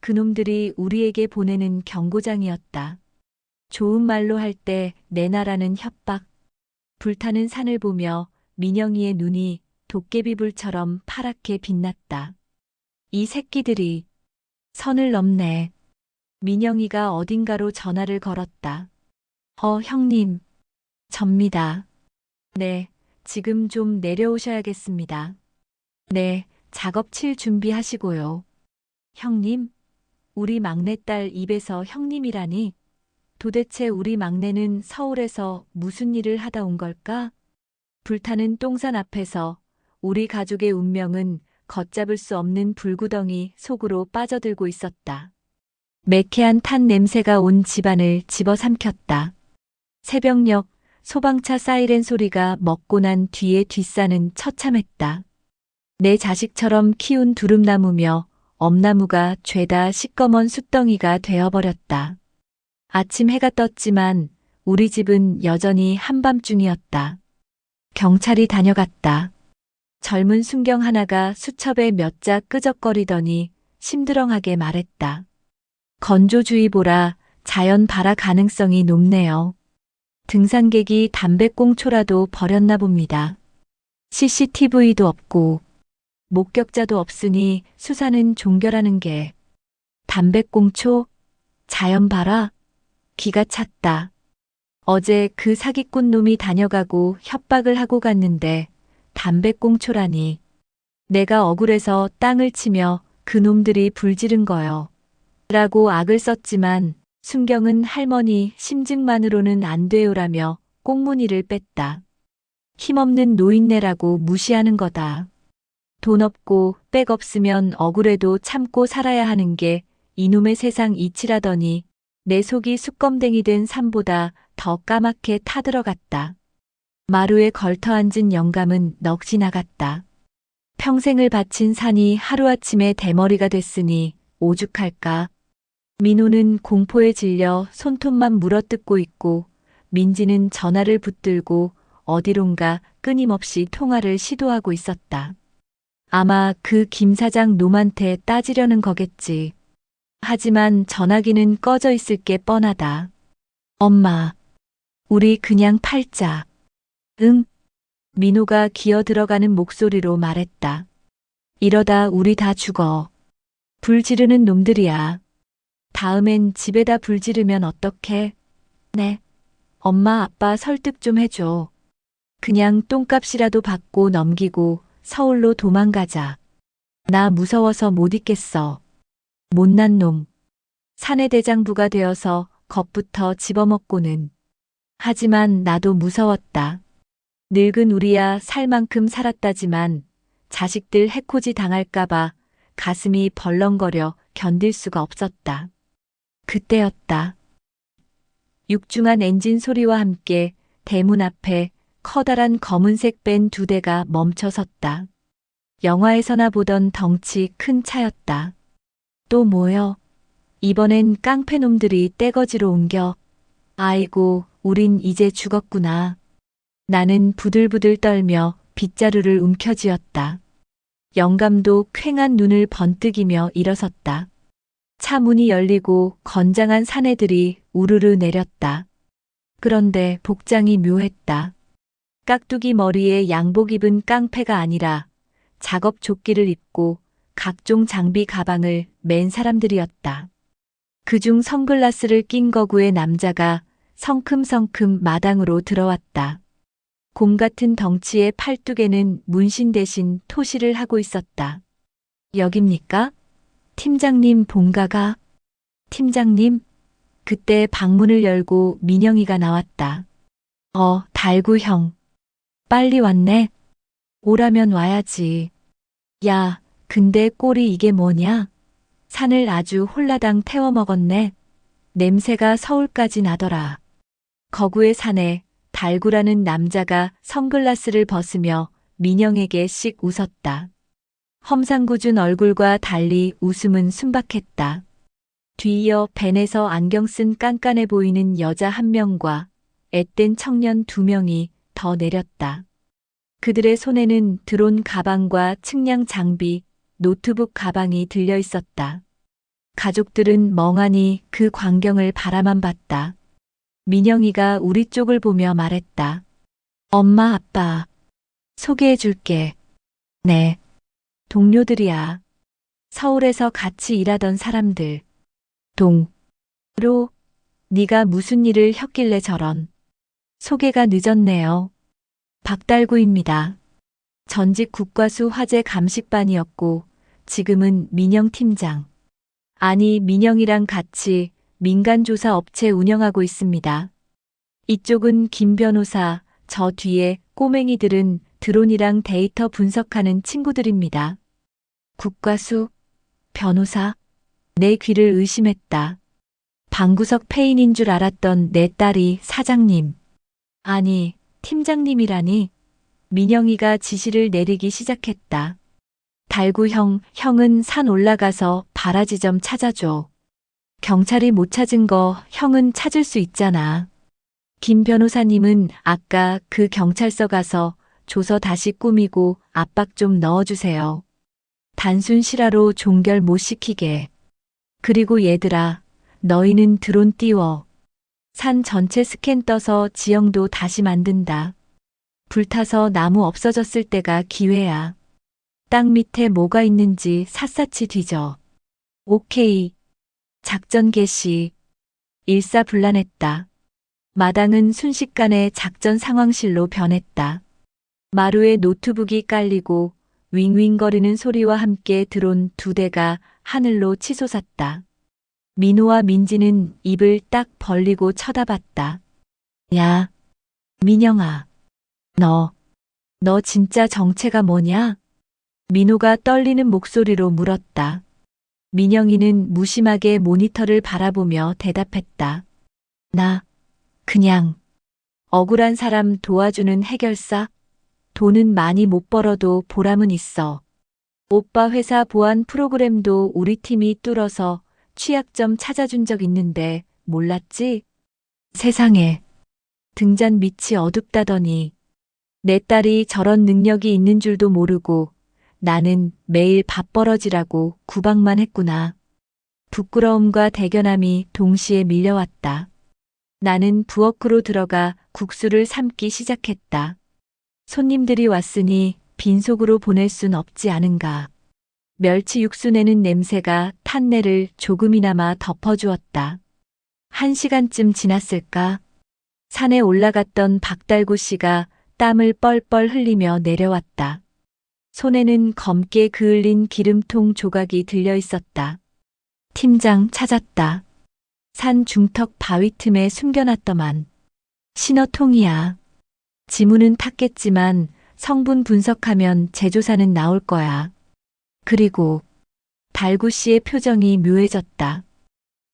그놈들이 우리에게 보내는 경고장이었다. 좋은 말로 할 때 내놔라는 협박. 불타는 산을 보며 민영이의 눈이 도깨비불처럼 파랗게 빛났다. 이 새끼들이 선을 넘네. 민영이가 어딘가로 전화를 걸었다. 형님. 접니다. 네, 지금 좀 내려오셔야겠습니다. 네, 작업칠 준비하시고요. 형님? 우리 막내딸 입에서 형님이라니? 도대체 우리 막내는 서울에서 무슨 일을 하다 온 걸까? 불타는 똥산 앞에서 우리 가족의 운명은 걷잡을 수 없는 불구덩이 속으로 빠져들고 있었다. 매캐한 탄 냄새가 온 집안을 집어삼켰다. 새벽녘 소방차 사이렌 소리가 먹고 난 뒤에 뒷산은 처참했다. 내 자식처럼 키운 두릅나무며 엄나무가 죄다 시꺼먼 숯덩이가 되어버렸다. 아침 해가 떴지만 우리 집은 여전히 한밤중이었다. 경찰이 다녀갔다. 젊은 순경 하나가 수첩에 몇 자 끄적거리더니 심드렁하게 말했다. 건조주의보라 자연 발화 가능성이 높네요. 등산객이 담배꽁초라도 버렸나 봅니다. CCTV도 없고 목격자도 없으니 수사는 종결하는 게. 담배꽁초? 자연 발화? 기가 찼다. 어제 그 사기꾼 놈이 다녀가고 협박을 하고 갔는데 담배꽁초라니. 내가 억울해서 땅을 치며 그 놈들이 불지른 거요. 라고 악을 썼지만 순경은 할머니 심증만으로는 안 돼요라며 꽁무니를 뺐다. 힘없는 노인네라고 무시하는 거다. 돈 없고 백 없으면 억울해도 참고 살아야 하는 게 이놈의 세상 이치라더니 내 속이 숯검댕이 된 산보다 더 까맣게 타들어갔다. 마루에 걸터앉은 영감은 넋이 나갔다. 평생을 바친 산이 하루아침에 대머리가 됐으니 오죽할까. 민호는 공포에 질려 손톱만 물어뜯고 있고 민지는 전화를 붙들고 어디론가 끊임없이 통화를 시도하고 있었다. 아마 그 김 사장 놈한테 따지려는 거겠지. 하지만 전화기는 꺼져 있을 게 뻔하다. 엄마, 우리 그냥 팔자. 응? 민호가 기어 들어가는 목소리로 말했다. 이러다 우리 다 죽어. 불 지르는 놈들이야. 다음엔 집에다 불 지르면 어떡해? 네. 엄마 아빠 설득 좀 해줘. 그냥 똥값이라도 받고 넘기고 서울로 도망가자. 나 무서워서 못 있겠어. 못난 놈. 사내 대장부가 되어서 겁부터 집어먹고는. 하지만 나도 무서웠다. 늙은 우리야 살 만큼 살았다지만 자식들 해코지 당할까봐 가슴이 벌렁거려 견딜 수가 없었다. 그때였다. 육중한 엔진 소리와 함께 대문 앞에 커다란 검은색 밴 2대가 멈춰섰다. 영화에서나 보던 덩치 큰 차였다. 또 뭐여? 이번엔 깡패놈들이 떼거지로 옮겨. 아이고, 우린 이제 죽었구나. 나는 부들부들 떨며 빗자루를 움켜쥐었다. 영감도 퀭한 눈을 번뜩이며 일어섰다. 차 문이 열리고 건장한 사내들이 우르르 내렸다. 그런데 복장이 묘했다. 깍두기 머리에 양복 입은 깡패가 아니라 작업 조끼를 입고 각종 장비 가방을 맨 사람들이었다. 그중 선글라스를 낀 거구의 남자가 성큼성큼 마당으로 들어왔다. 곰 같은 덩치의 팔뚝에는 문신 대신 토시를 하고 있었다. 여깁니까? 팀장님 본가가? 팀장님? 그때 방문을 열고 민영이가 나왔다. 달구 형. 빨리 왔네. 오라면 와야지. 야, 근데 꼴이 이게 뭐냐? 산을 아주 홀라당 태워 먹었네. 냄새가 서울까지 나더라. 거구의 산에 달구라는 남자가 선글라스를 벗으며 민영에게 씩 웃었다. 험상궂은 얼굴과 달리 웃음은 순박했다. 뒤이어 벤에서 안경 쓴 깐깐해 보이는 여자 한 명과 앳된 청년 두 명이 더 내렸다. 그들의 손에는 드론 가방과 측량 장비, 노트북 가방이 들려 있었다. 가족들은 멍하니 그 광경을 바라만 봤다. 민영이가 우리 쪽을 보며 말했다. 엄마, 아빠, 소개해 줄게. 네. 동료들이야. 서울에서 같이 일하던 사람들. 로, 네가 무슨 일을 혔길래 저런. 소개가 늦었네요. 박달구입니다. 전직 국과수 화재 감식반이었고 지금은 민영 팀장. 아니, 민영이랑 같이 민간조사 업체 운영하고 있습니다. 이쪽은 김 변호사, 저 뒤에 꼬맹이들은 드론이랑 데이터 분석하는 친구들입니다. 국과수, 변호사, 내 귀를 의심했다. 방구석 폐인인 줄 알았던 내 딸이 사장님. 아니, 팀장님이라니. 민영이가 지시를 내리기 시작했다. 달구 형, 형은 산 올라가서 바라지 좀 찾아줘. 경찰이 못 찾은 거 형은 찾을 수 있잖아. 김 변호사님은 아까 그 경찰서 가서 조서 다시 꾸미고 압박 좀 넣어주세요. 단순 실화로 종결 못 시키게. 그리고 얘들아, 너희는 드론 띄워. 산 전체 스캔 떠서 지형도 다시 만든다. 불타서 나무 없어졌을 때가 기회야. 땅 밑에 뭐가 있는지 샅샅이 뒤져. 오케이. 작전 개시. 일사불란했다. 마당은 순식간에 작전 상황실로 변했다. 마루에 노트북이 깔리고 윙윙거리는 소리와 함께 드론 2대가 하늘로 치솟았다. 민호와 민지는 입을 딱 벌리고 쳐다봤다. 야, 민영아. 너 진짜 정체가 뭐냐? 민호가 떨리는 목소리로 물었다. 민영이는 무심하게 모니터를 바라보며 대답했다. 나, 그냥, 억울한 사람 도와주는 해결사? 돈은 많이 못 벌어도 보람은 있어. 오빠 회사 보안 프로그램도 우리 팀이 뚫어서 취약점 찾아준 적 있는데 몰랐지? 세상에. 등잔 밑이 어둡다더니 내 딸이 저런 능력이 있는 줄도 모르고 나는 매일 밥 벌어지라고 구박만 했구나. 부끄러움과 대견함이 동시에 밀려왔다. 나는 부엌으로 들어가 국수를 삶기 시작했다. 손님들이 왔으니 빈속으로 보낼 순 없지 않은가. 멸치 육수 내는 냄새가 탄내를 조금이나마 덮어주었다. 1시간쯤 지났을까? 산에 올라갔던 박달구 씨가 땀을 뻘뻘 흘리며 내려왔다. 손에는 검게 그을린 기름통 조각이 들려 있었다. 팀장 찾았다. 산 중턱 바위 틈에 숨겨놨더만. 신어통이야. 지문은 탔겠지만 성분 분석하면 제조사는 나올 거야. 그리고 달구 씨의 표정이 묘해졌다.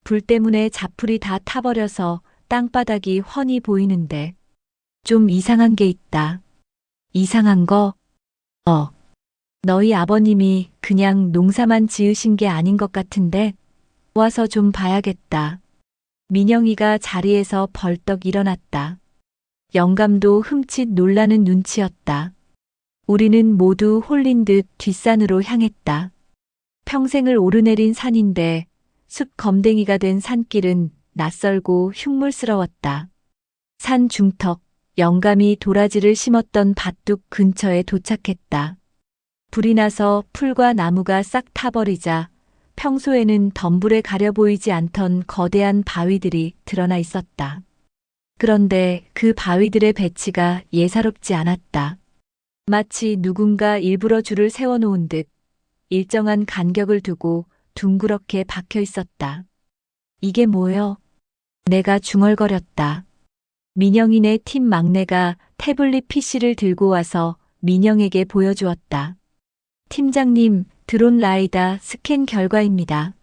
불 때문에 자풀이 다 타버려서 땅바닥이 훤히 보이는데 좀 이상한 게 있다. 이상한 거? 너희 아버님이 그냥 농사만 지으신 게 아닌 것 같은데 와서 좀 봐야겠다. 민영이가 자리에서 벌떡 일어났다. 영감도 흠칫 놀라는 눈치였다. 우리는 모두 홀린 듯 뒷산으로 향했다. 평생을 오르내린 산인데 숲 검댕이가 된 산길은 낯설고 흉물스러웠다. 산 중턱, 영감이 도라지를 심었던 밭둑 근처에 도착했다. 불이 나서 풀과 나무가 싹 타버리자 평소에는 덤불에 가려 보이지 않던 거대한 바위들이 드러나 있었다. 그런데 그 바위들의 배치가 예사롭지 않았다. 마치 누군가 일부러 줄을 세워놓은 듯 일정한 간격을 두고 둥그렇게 박혀 있었다. 이게 뭐여? 내가 중얼거렸다. 민영이네 팀 막내가 태블릿 PC를 들고 와서 민영에게 보여주었다. 팀장님, 드론 라이다 스캔 결과입니다.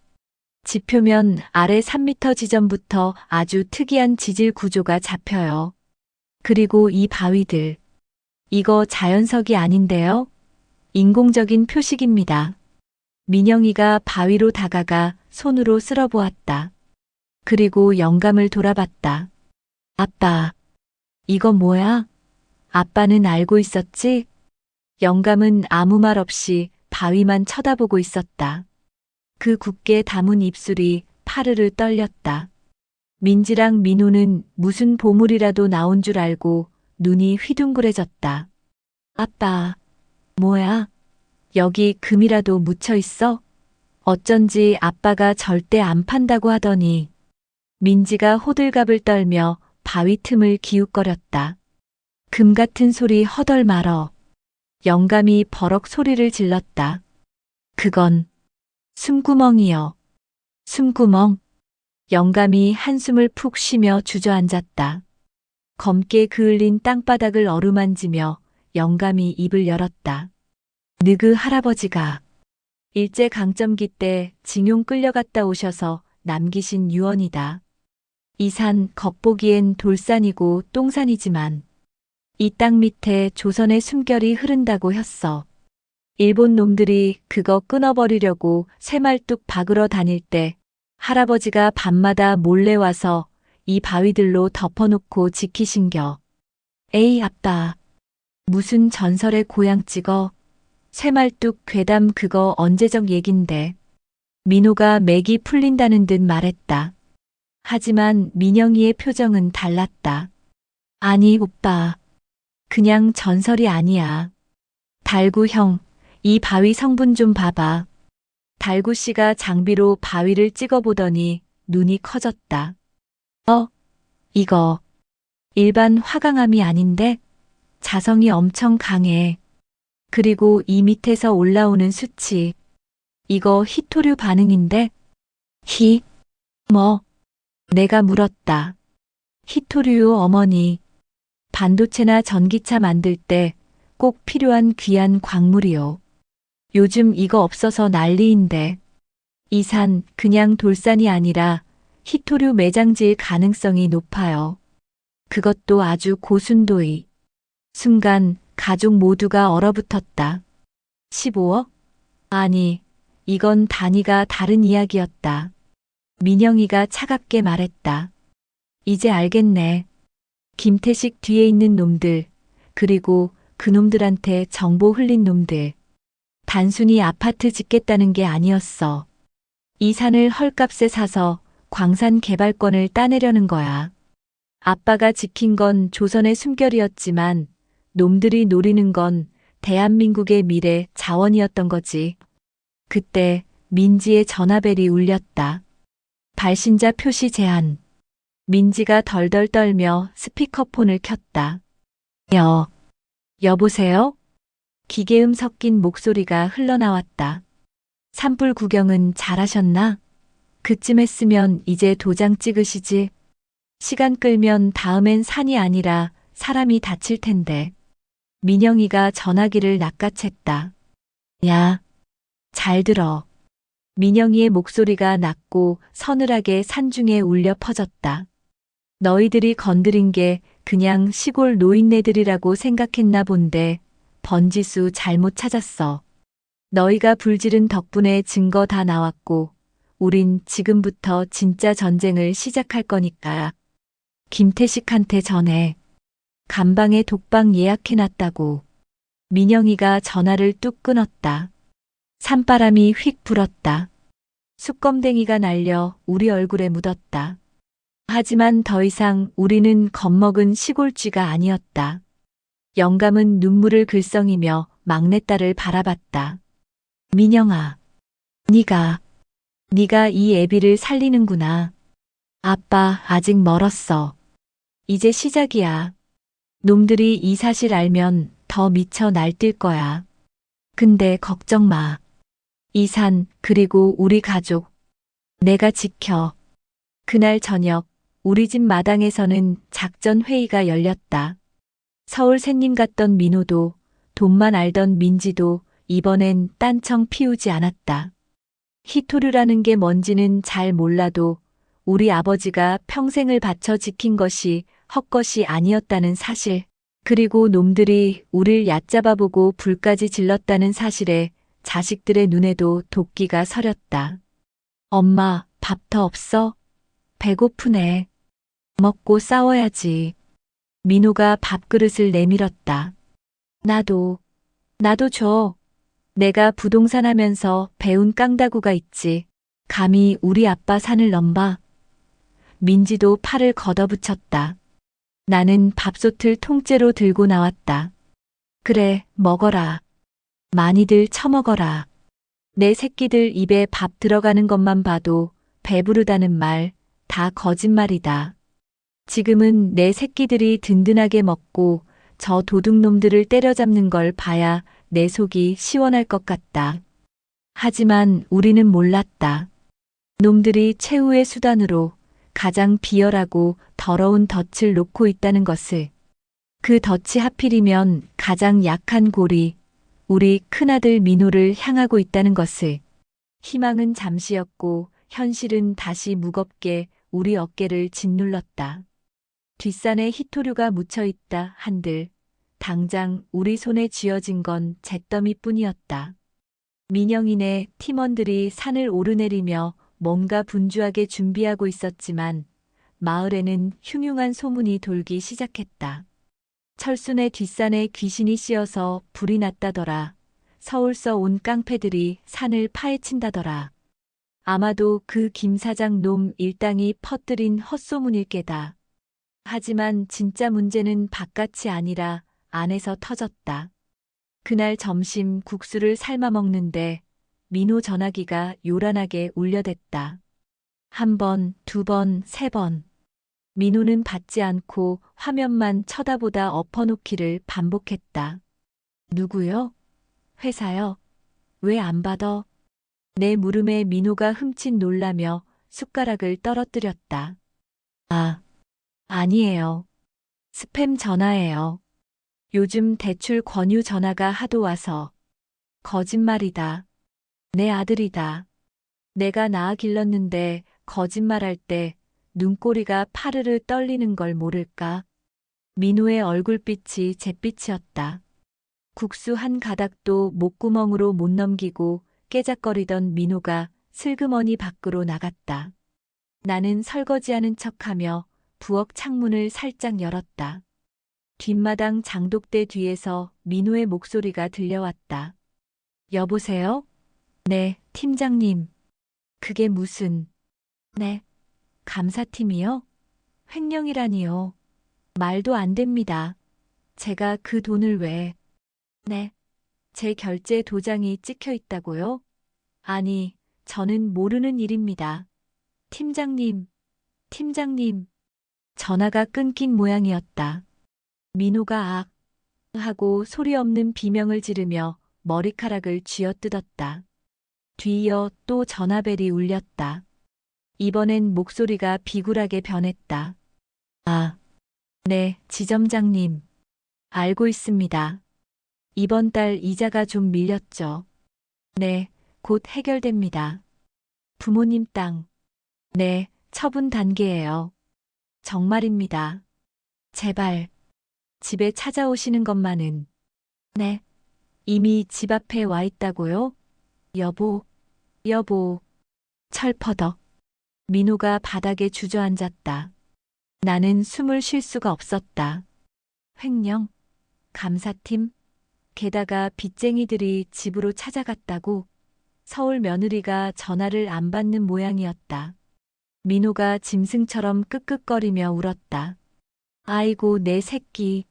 지표면 아래 3m 지점부터 아주 특이한 지질 구조가 잡혀요. 그리고 이 바위들. 이거 자연석이 아닌데요? 인공적인 표식입니다. 민영이가 바위로 다가가 손으로 쓸어보았다. 그리고 영감을 돌아봤다. 아빠, 이거 뭐야? 아빠는 알고 있었지? 영감은 아무 말 없이 바위만 쳐다보고 있었다. 그 굳게 담은 입술이 파르르 떨렸다. 민지랑 민호는 무슨 보물이라도 나온 줄 알고 눈이 휘둥그레졌다. 아빠, 뭐야? 여기 금이라도 묻혀 있어? 어쩐지 아빠가 절대 안 판다고 하더니. 민지가 호들갑을 떨며 바위 틈을 기웃거렸다. 금 같은 소리 허덜 말어. 영감이 버럭 소리를 질렀다. 그건 숨구멍이여. 숨구멍. 영감이 한숨을 푹 쉬며 주저앉았다. 검게 그을린 땅바닥을 어루만지며 영감이 입을 열었다. 느그 할아버지가 일제강점기 때 징용 끌려갔다 오셔서 남기신 유언이다. 이 산 겉보기엔 돌산이고 똥산이지만 이 땅 밑에 조선의 숨결이 흐른다고 했어. 일본 놈들이 그거 끊어버리려고 새말뚝 박으러 다닐 때 할아버지가 밤마다 몰래 와서 이 바위들로 덮어놓고 지키신겨. 에이 아빠, 무슨 전설의 고향 찍어? 새말뚝 괴담 그거 언제적 얘긴데. 민호가 맥이 풀린다는 듯 말했다. 하지만 민영이의 표정은 달랐다. 아니 오빠, 그냥 전설이 아니야. 달구 형, 이 바위 성분 좀 봐봐. 달구 씨가 장비로 바위를 찍어보더니 눈이 커졌다. 이거 일반 화강암이 아닌데? 자성이 엄청 강해. 그리고 이 밑에서 올라오는 수치. 이거 히토류 반응인데? 뭐? 내가 물었다. 히토류요 어머니. 반도체나 전기차 만들 때 꼭 필요한 귀한 광물이요. 요즘 이거 없어서 난리인데. 이 산 그냥 돌산이 아니라 히토류 매장지일 가능성이 높아요. 그것도 아주 고순도의. 순간 가족 모두가 얼어붙었다. 15억? 아니, 이건 단위가 다른 이야기였다. 민영이가 차갑게 말했다. 이제 알겠네. 김태식 뒤에 있는 놈들, 그리고 그놈들한테 정보 흘린 놈들. 단순히 아파트 짓겠다는 게 아니었어. 이 산을 헐값에 사서 광산 개발권을 따내려는 거야. 아빠가 지킨 건 조선의 숨결이었지만 놈들이 노리는 건 대한민국의 미래 자원이었던 거지. 그때 민지의 전화벨이 울렸다. 발신자 표시 제한. 민지가 덜덜 떨며 스피커폰을 켰다. 여보세요? 기계음 섞인 목소리가 흘러나왔다. 산불 구경은 잘하셨나? 그쯤 했으면 이제 도장 찍으시지. 시간 끌면 다음엔 산이 아니라 사람이 다칠 텐데. 민영이가 전화기를 낚아챘다. 야, 잘 들어. 민영이의 목소리가 낮고 서늘하게 산중에 울려 퍼졌다. 너희들이 건드린 게 그냥 시골 노인네들이라고 생각했나 본데 번지수 잘못 찾았어. 너희가 불지른 덕분에 증거 다 나왔고 우린 지금부터 진짜 전쟁을 시작할 거니까. 김태식한테 전해. 감방에 독방 예약해놨다고. 민영이가 전화를 뚝 끊었다. 산바람이 휙 불었다. 숯검댕이가 날려 우리 얼굴에 묻었다. 하지만 더 이상 우리는 겁먹은 시골쥐가 아니었다. 영감은 눈물을 글썽이며 막내딸을 바라봤다. 민영아, 네가 이 애비를 살리는구나. 아빠 아직 멀었어. 이제 시작이야. 놈들이 이 사실 알면 더 미쳐 날뛸 거야. 근데 걱정 마. 이 산, 그리고 우리 가족. 내가 지켜. 그날 저녁, 우리 집 마당에서는 작전 회의가 열렸다. 서울 샌님 같던 민호도, 돈만 알던 민지도 이번엔 딴청 피우지 않았다. 희토류라는 게 뭔지는 잘 몰라도 우리 아버지가 평생을 바쳐 지킨 것이 헛것이 아니었다는 사실, 그리고 놈들이 우릴 얕잡아보고 불까지 질렀다는 사실에 자식들의 눈에도 도끼가 서렸다. 엄마, 밥 더 없어? 배고프네. 먹고 싸워야지. 민호가 밥그릇을 내밀었다. 나도 줘. 내가 부동산 하면서 배운 깡다구가 있지. 감히 우리 아빠 산을 넘봐. 민지도 팔을 걷어붙였다. 나는 밥솥을 통째로 들고 나왔다. 그래, 먹어라. 많이들 처먹어라. 내 새끼들 입에 밥 들어가는 것만 봐도 배부르다는 말 다 거짓말이다. 지금은 내 새끼들이 든든하게 먹고 저 도둑놈들을 때려잡는 걸 봐야 내 속이 시원할 것 같다. 하지만 우리는 몰랐다. 놈들이 최후의 수단으로 가장 비열하고 더러운 덫을 놓고 있다는 것을. 그 덫이 하필이면 가장 약한 고리, 우리 큰아들 민호를 향하고 있다는 것을. 희망은 잠시였고 현실은 다시 무겁게 우리 어깨를 짓눌렀다. 뒷산에 희토류가 묻혀있다 한들 당장 우리 손에 쥐어진 건 잿더미뿐이었다. 민영이네 팀원들이 산을 오르내리며 뭔가 분주하게 준비하고 있었지만 마을에는 흉흉한 소문이 돌기 시작했다. 철순의 뒷산에 귀신이 씌어서 불이 났다더라. 서울서 온 깡패들이 산을 파헤친다더라. 아마도 그 김 사장 놈 일당이 퍼뜨린 헛소문일 게다. 하지만 진짜 문제는 바깥이 아니라 안에서 터졌다. 그날 점심 국수를 삶아 먹는데 민호 전화기가 요란하게 울려댔다. 한 번, 두 번, 세 번. 민호는 받지 않고 화면만 쳐다보다 엎어놓기를 반복했다. 누구요? 회사요? 왜 안 받아? 내 물음에 민호가 흠칫 놀라며 숟가락을 떨어뜨렸다. 아, 아니에요. 스팸 전화예요. 요즘 대출 권유 전화가 하도 와서. 거짓말이다. 내 아들이다. 내가 낳아 길렀는데 거짓말할 때 눈꼬리가 파르르 떨리는 걸 모를까? 민호의 얼굴빛이 잿빛이었다. 국수 한 가닥도 목구멍으로 못 넘기고 깨작거리던 민호가 슬그머니 밖으로 나갔다. 나는 설거지하는 척하며 부엌 창문을 살짝 열었다. 뒷마당 장독대 뒤에서 민호의 목소리가 들려왔다. 여보세요? 네, 팀장님. 그게 무슨... 네, 감사팀이요? 횡령이라니요. 말도 안 됩니다. 제가 그 돈을 왜... 네, 제 결제 도장이 찍혀 있다고요? 아니, 저는 모르는 일입니다. 팀장님. 전화가 끊긴 모양이었다. 민호가 악 하고 소리 없는 비명을 지르며 머리카락을 쥐어뜯었다. 뒤이어 또 전화벨이 울렸다. 이번엔 목소리가 비굴하게 변했다. 아, 네, 지점장님. 알고 있습니다. 이번 달 이자가 좀 밀렸죠. 네, 곧 해결됩니다. 부모님 땅. 네, 처분 단계예요. 정말입니다. 제발, 집에 찾아오시는 것만은. 네, 이미 집 앞에 와 있다고요? 여보. 철퍼덕. 민호가 바닥에 주저앉았다. 나는 숨을 쉴 수가 없었다. 횡령? 감사팀? 게다가 빚쟁이들이 집으로 찾아갔다고. 서울 며느리가 전화를 안 받는 모양이었다. 민호가 짐승처럼 끄끄거리며 울었다. 아이고 내 새끼.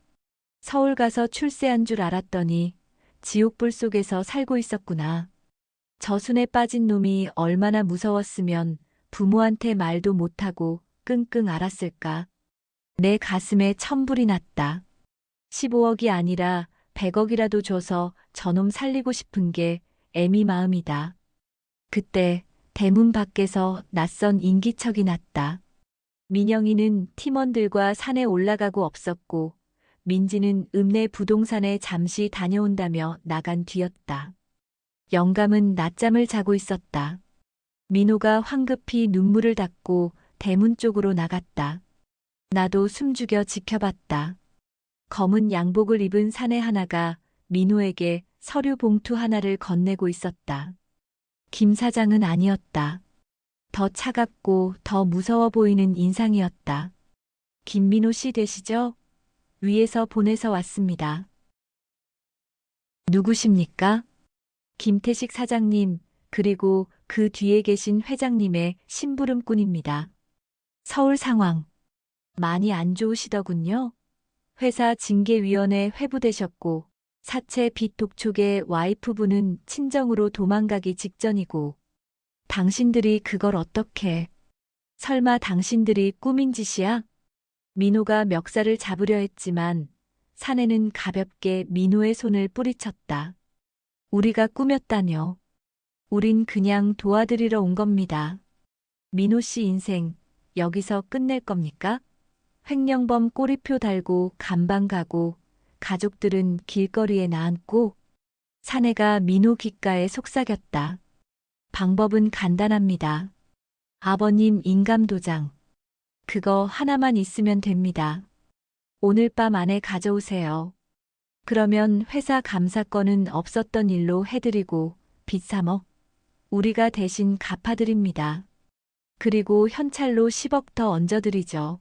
서울 가서 출세한 줄 알았더니 지옥불 속에서 살고 있었구나. 저순에 빠진 놈이 얼마나 무서웠으면 부모한테 말도 못하고 끙끙 앓았을까. 내 가슴에 천불이 났다. 15억이 아니라 100억이라도 줘서 저놈 살리고 싶은 게 애미 마음이다. 그때 대문 밖에서 낯선 인기척이 났다. 민영이는 팀원들과 산에 올라가고 없었고 민지는 읍내 부동산에 잠시 다녀온다며 나간 뒤였다. 영감은 낮잠을 자고 있었다. 민호가 황급히 눈물을 닦고 대문 쪽으로 나갔다. 나도 숨죽여 지켜봤다. 검은 양복을 입은 사내 하나가 민호에게 서류 봉투 하나를 건네고 있었다. 김 사장은 아니었다. 더 차갑고 더 무서워 보이는 인상이었다. 김민호 씨 되시죠? 위에서 보내서 왔습니다. 누구십니까? 김태식 사장님, 그리고 그 뒤에 계신 회장님의 심부름꾼입니다. 서울 상황 많이 안 좋으시더군요. 회사 징계위원회 회부되셨고 사채 빚 독촉의 와이프분은 친정으로 도망가기 직전이고 당신들이 그걸 어떻게. 설마 당신들이 꾸민 짓이야? 민호가 멱살을 잡으려 했지만 사내는 가볍게 민호의 손을 뿌리쳤다. 우리가 꾸몄다뇨. 우린 그냥 도와드리러 온 겁니다. 민호 씨 인생 여기서 끝낼 겁니까? 횡령범 꼬리표 달고 감방 가고 가족들은 길거리에 나앉고. 사내가 민호 귓가에 속삭였다. 방법은 간단합니다. 아버님 인감도장. 그거 하나만 있으면 됩니다. 오늘 밤 안에 가져오세요. 그러면 회사 감사건은 없었던 일로 해드리고 빚 3억 우리가 대신 갚아드립니다. 그리고 현찰로 10억 더 얹어드리죠.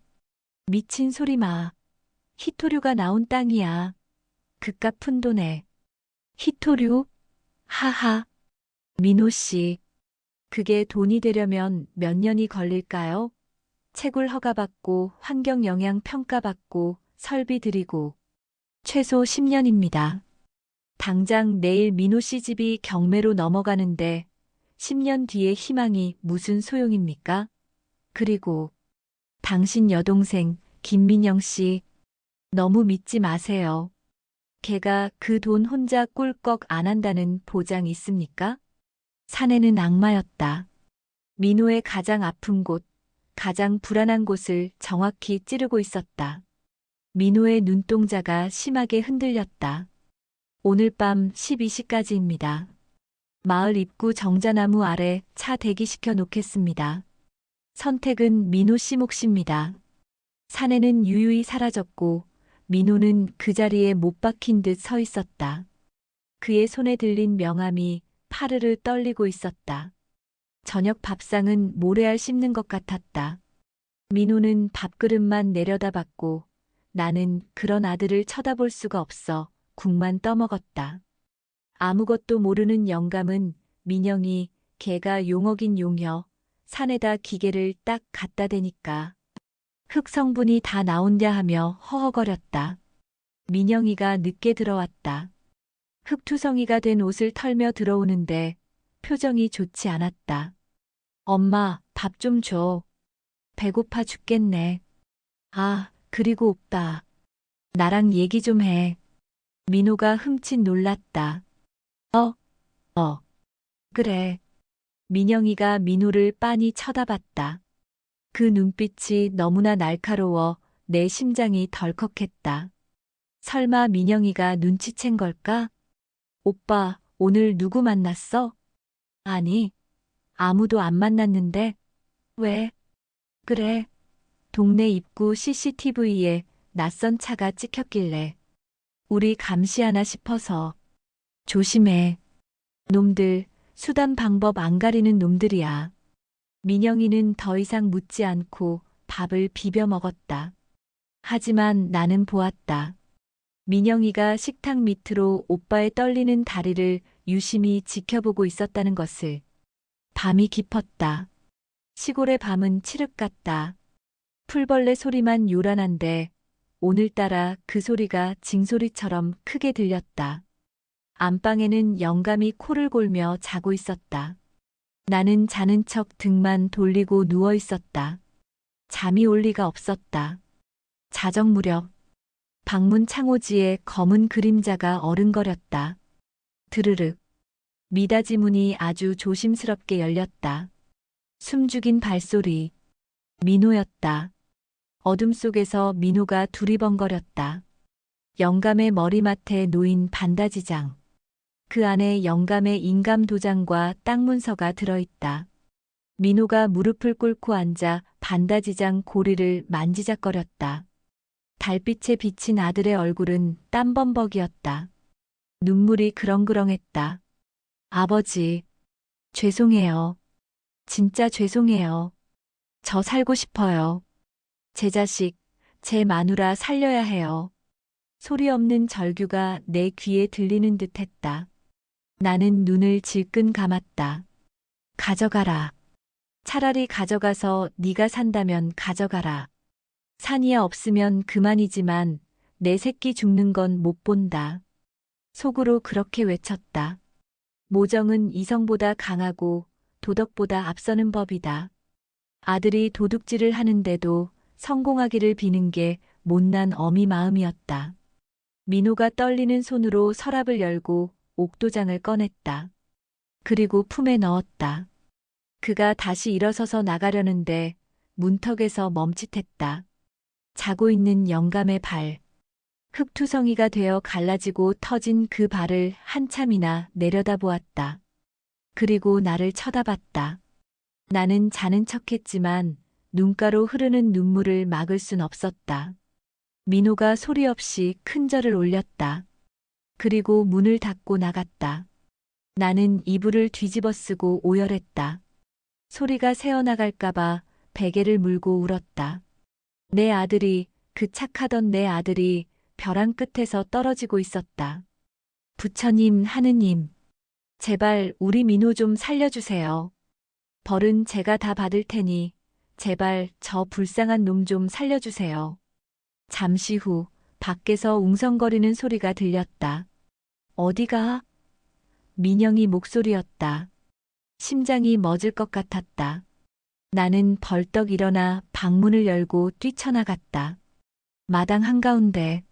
미친 소리 마. 희토류가 나온 땅이야. 그깟 푼돈에. 희토류? 하하. 민호 씨. 그게 돈이 되려면 몇 년이 걸릴까요? 채굴 허가받고 환경영향 평가받고 설비 들이고. 최소 10년입니다. 당장 내일 민호 씨 집이 경매로 넘어가는데 10년 뒤의 희망이 무슨 소용입니까? 그리고 당신 여동생 김민영 씨 너무 믿지 마세요. 걔가 그 돈 혼자 꿀꺽 안 한다는 보장 있습니까? 사내는 악마였다. 민호의 가장 아픈 곳, 가장 불안한 곳을 정확히 찌르고 있었다. 민호의 눈동자가 심하게 흔들렸다. 오늘 밤 12시까지입니다. 마을 입구 정자나무 아래 차 대기시켜 놓겠습니다. 선택은 민호 씨 몫입니다. 사내는 유유히 사라졌고 민호는 그 자리에 못 박힌 듯 서 있었다. 그의 손에 들린 명함이 파르르 떨리고 있었다. 저녁 밥상은 모래알 씹는 것 같았다. 민호는 밥그릇만 내려다봤고 나는 그런 아들을 쳐다볼 수가 없어 국만 떠먹었다. 아무것도 모르는 영감은 민영이 걔가 용어긴 용여 산에다 기계를 딱 갖다 대니까 흙 성분이 다 나온냐 하며 허허거렸다. 민영이가 늦게 들어왔다. 흙투성이가 된 옷을 털며 들어오는데 표정이 좋지 않았다. 엄마, 밥 좀 줘. 배고파 죽겠네. 아, 그리고 오빠. 나랑 얘기 좀 해. 민호가 흠칫 놀랐다. 그래. 민영이가 민호를 빤히 쳐다봤다. 그 눈빛이 너무나 날카로워 내 심장이 덜컥했다. 설마 민영이가 눈치챈 걸까? 오빠, 오늘 누구 만났어? 아니, 아무도 안 만났는데. 왜? 그래. 동네 입구 CCTV에 낯선 차가 찍혔길래 우리 감시하나 싶어서. 조심해. 놈들, 수단 방법 안 가리는 놈들이야. 민영이는 더 이상 묻지 않고 밥을 비벼 먹었다. 하지만 나는 보았다. 민영이가 식탁 밑으로 오빠의 떨리는 다리를 유심히 지켜보고 있었다는 것을. 밤이 깊었다. 시골의 밤은 칠흑 같다. 풀벌레 소리만 요란한데 오늘따라 그 소리가 징소리처럼 크게 들렸다. 안방에는 영감이 코를 골며 자고 있었다. 나는 자는 척 등만 돌리고 누워 있었다. 잠이 올 리가 없었다. 자정 무렵 방문 창호지에 검은 그림자가 어른거렸다. 드르륵. 미닫이 문이 아주 조심스럽게 열렸다. 숨죽인 발소리. 민호였다. 어둠 속에서 민호가 두리번거렸다. 영감의 머리맡에 놓인 반다지장. 그 안에 영감의 인감 도장과 땅 문서가 들어있다. 민호가 무릎을 꿇고 앉아 반다지장 고리를 만지작거렸다. 달빛에 비친 아들의 얼굴은 땀범벅이었다. 눈물이 그렁그렁했다. 아버지, 죄송해요. 진짜 죄송해요. 저 살고 싶어요. 제 자식, 제 마누라 살려야 해요. 소리 없는 절규가 내 귀에 들리는 듯 했다. 나는 눈을 질끈 감았다. 가져가라. 차라리 가져가서 네가 산다면 가져가라. 산이야 없으면 그만이지만 내 새끼 죽는 건 못 본다. 속으로 그렇게 외쳤다. 모정은 이성보다 강하고 도덕보다 앞서는 법이다. 아들이 도둑질을 하는데도 성공하기를 비는 게 못난 어미 마음이었다. 민호가 떨리는 손으로 서랍을 열고 옥도장을 꺼냈다. 그리고 품에 넣었다. 그가 다시 일어서서 나가려는데 문턱에서 멈칫했다. 자고 있는 영감의 발. 흙투성이가 되어 갈라지고 터진 그 발을 한참이나 내려다보았다. 그리고 나를 쳐다봤다. 나는 자는 척했지만 눈가로 흐르는 눈물을 막을 순 없었다. 민호가 소리 없이 큰절을 올렸다. 그리고 문을 닫고 나갔다. 나는 이불을 뒤집어 쓰고 오열했다. 소리가 새어나갈까봐 베개를 물고 울었다. 내 아들이, 그 착하던 내 아들이 벼랑 끝에서 떨어지고 있었다. 부처님, 하느님, 제발 우리 민호 좀 살려주세요. 벌은 제가 다 받을 테니 제발 저 불쌍한 놈 좀 살려주세요. 잠시 후 밖에서 웅성거리는 소리가 들렸다. 어디가? 민영이 목소리였다. 심장이 멎을 것 같았다. 나는 벌떡 일어나 방문을 열고 뛰쳐나갔다. 마당 한가운데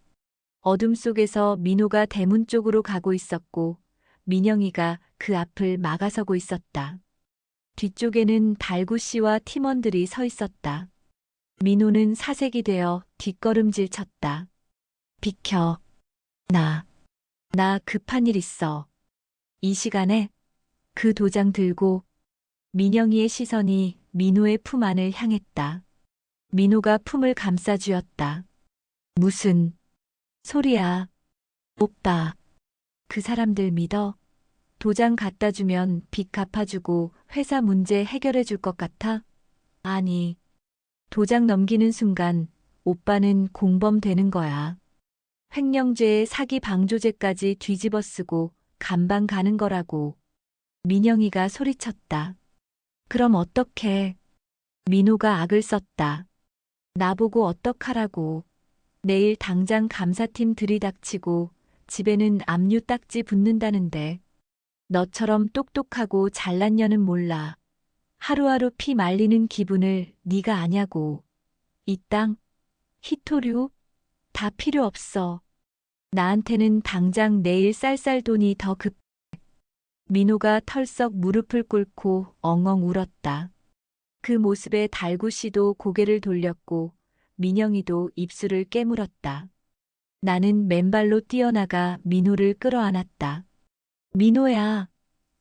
어둠 속에서 민호가 대문 쪽으로 가고 있었고 민영이가 그 앞을 막아서고 있었다. 뒤쪽에는 달구 씨와 팀원들이 서 있었다. 민호는 사색이 되어 뒷걸음질 쳤다. 비켜. 나 급한 일 있어. 이 시간에 그 도장 들고. 민영이의 시선이 민호의 품 안을 향했다. 민호가 품을 감싸쥐었다. 무슨 소리야? 오빠, 그 사람들 믿어? 도장 갖다 주면 빚 갚아주고 회사 문제 해결해 줄 것 같아? 아니, 도장 넘기는 순간 오빠는 공범 되는 거야. 횡령죄에 사기 방조죄까지 뒤집어 쓰고 감방 가는 거라고. 민영이가 소리쳤다. 그럼 어떡해? 민호가 악을 썼다. 나보고 어떡하라고. 내일 당장 감사팀 들이닥치고 집에는 압류 딱지 붙는다는데. 너처럼 똑똑하고 잘난 년은 몰라. 하루하루 피 말리는 기분을 네가 아냐고. 이 땅, 희토류, 다 필요 없어. 나한테는 당장 내일 쌀쌀 돈이 더 급해. 민호가 털썩 무릎을 꿇고 엉엉 울었다. 그 모습에 달구 씨도 고개를 돌렸고 민영이도 입술을 깨물었다. 나는 맨발로 뛰어나가 민호를 끌어안았다. 민호야,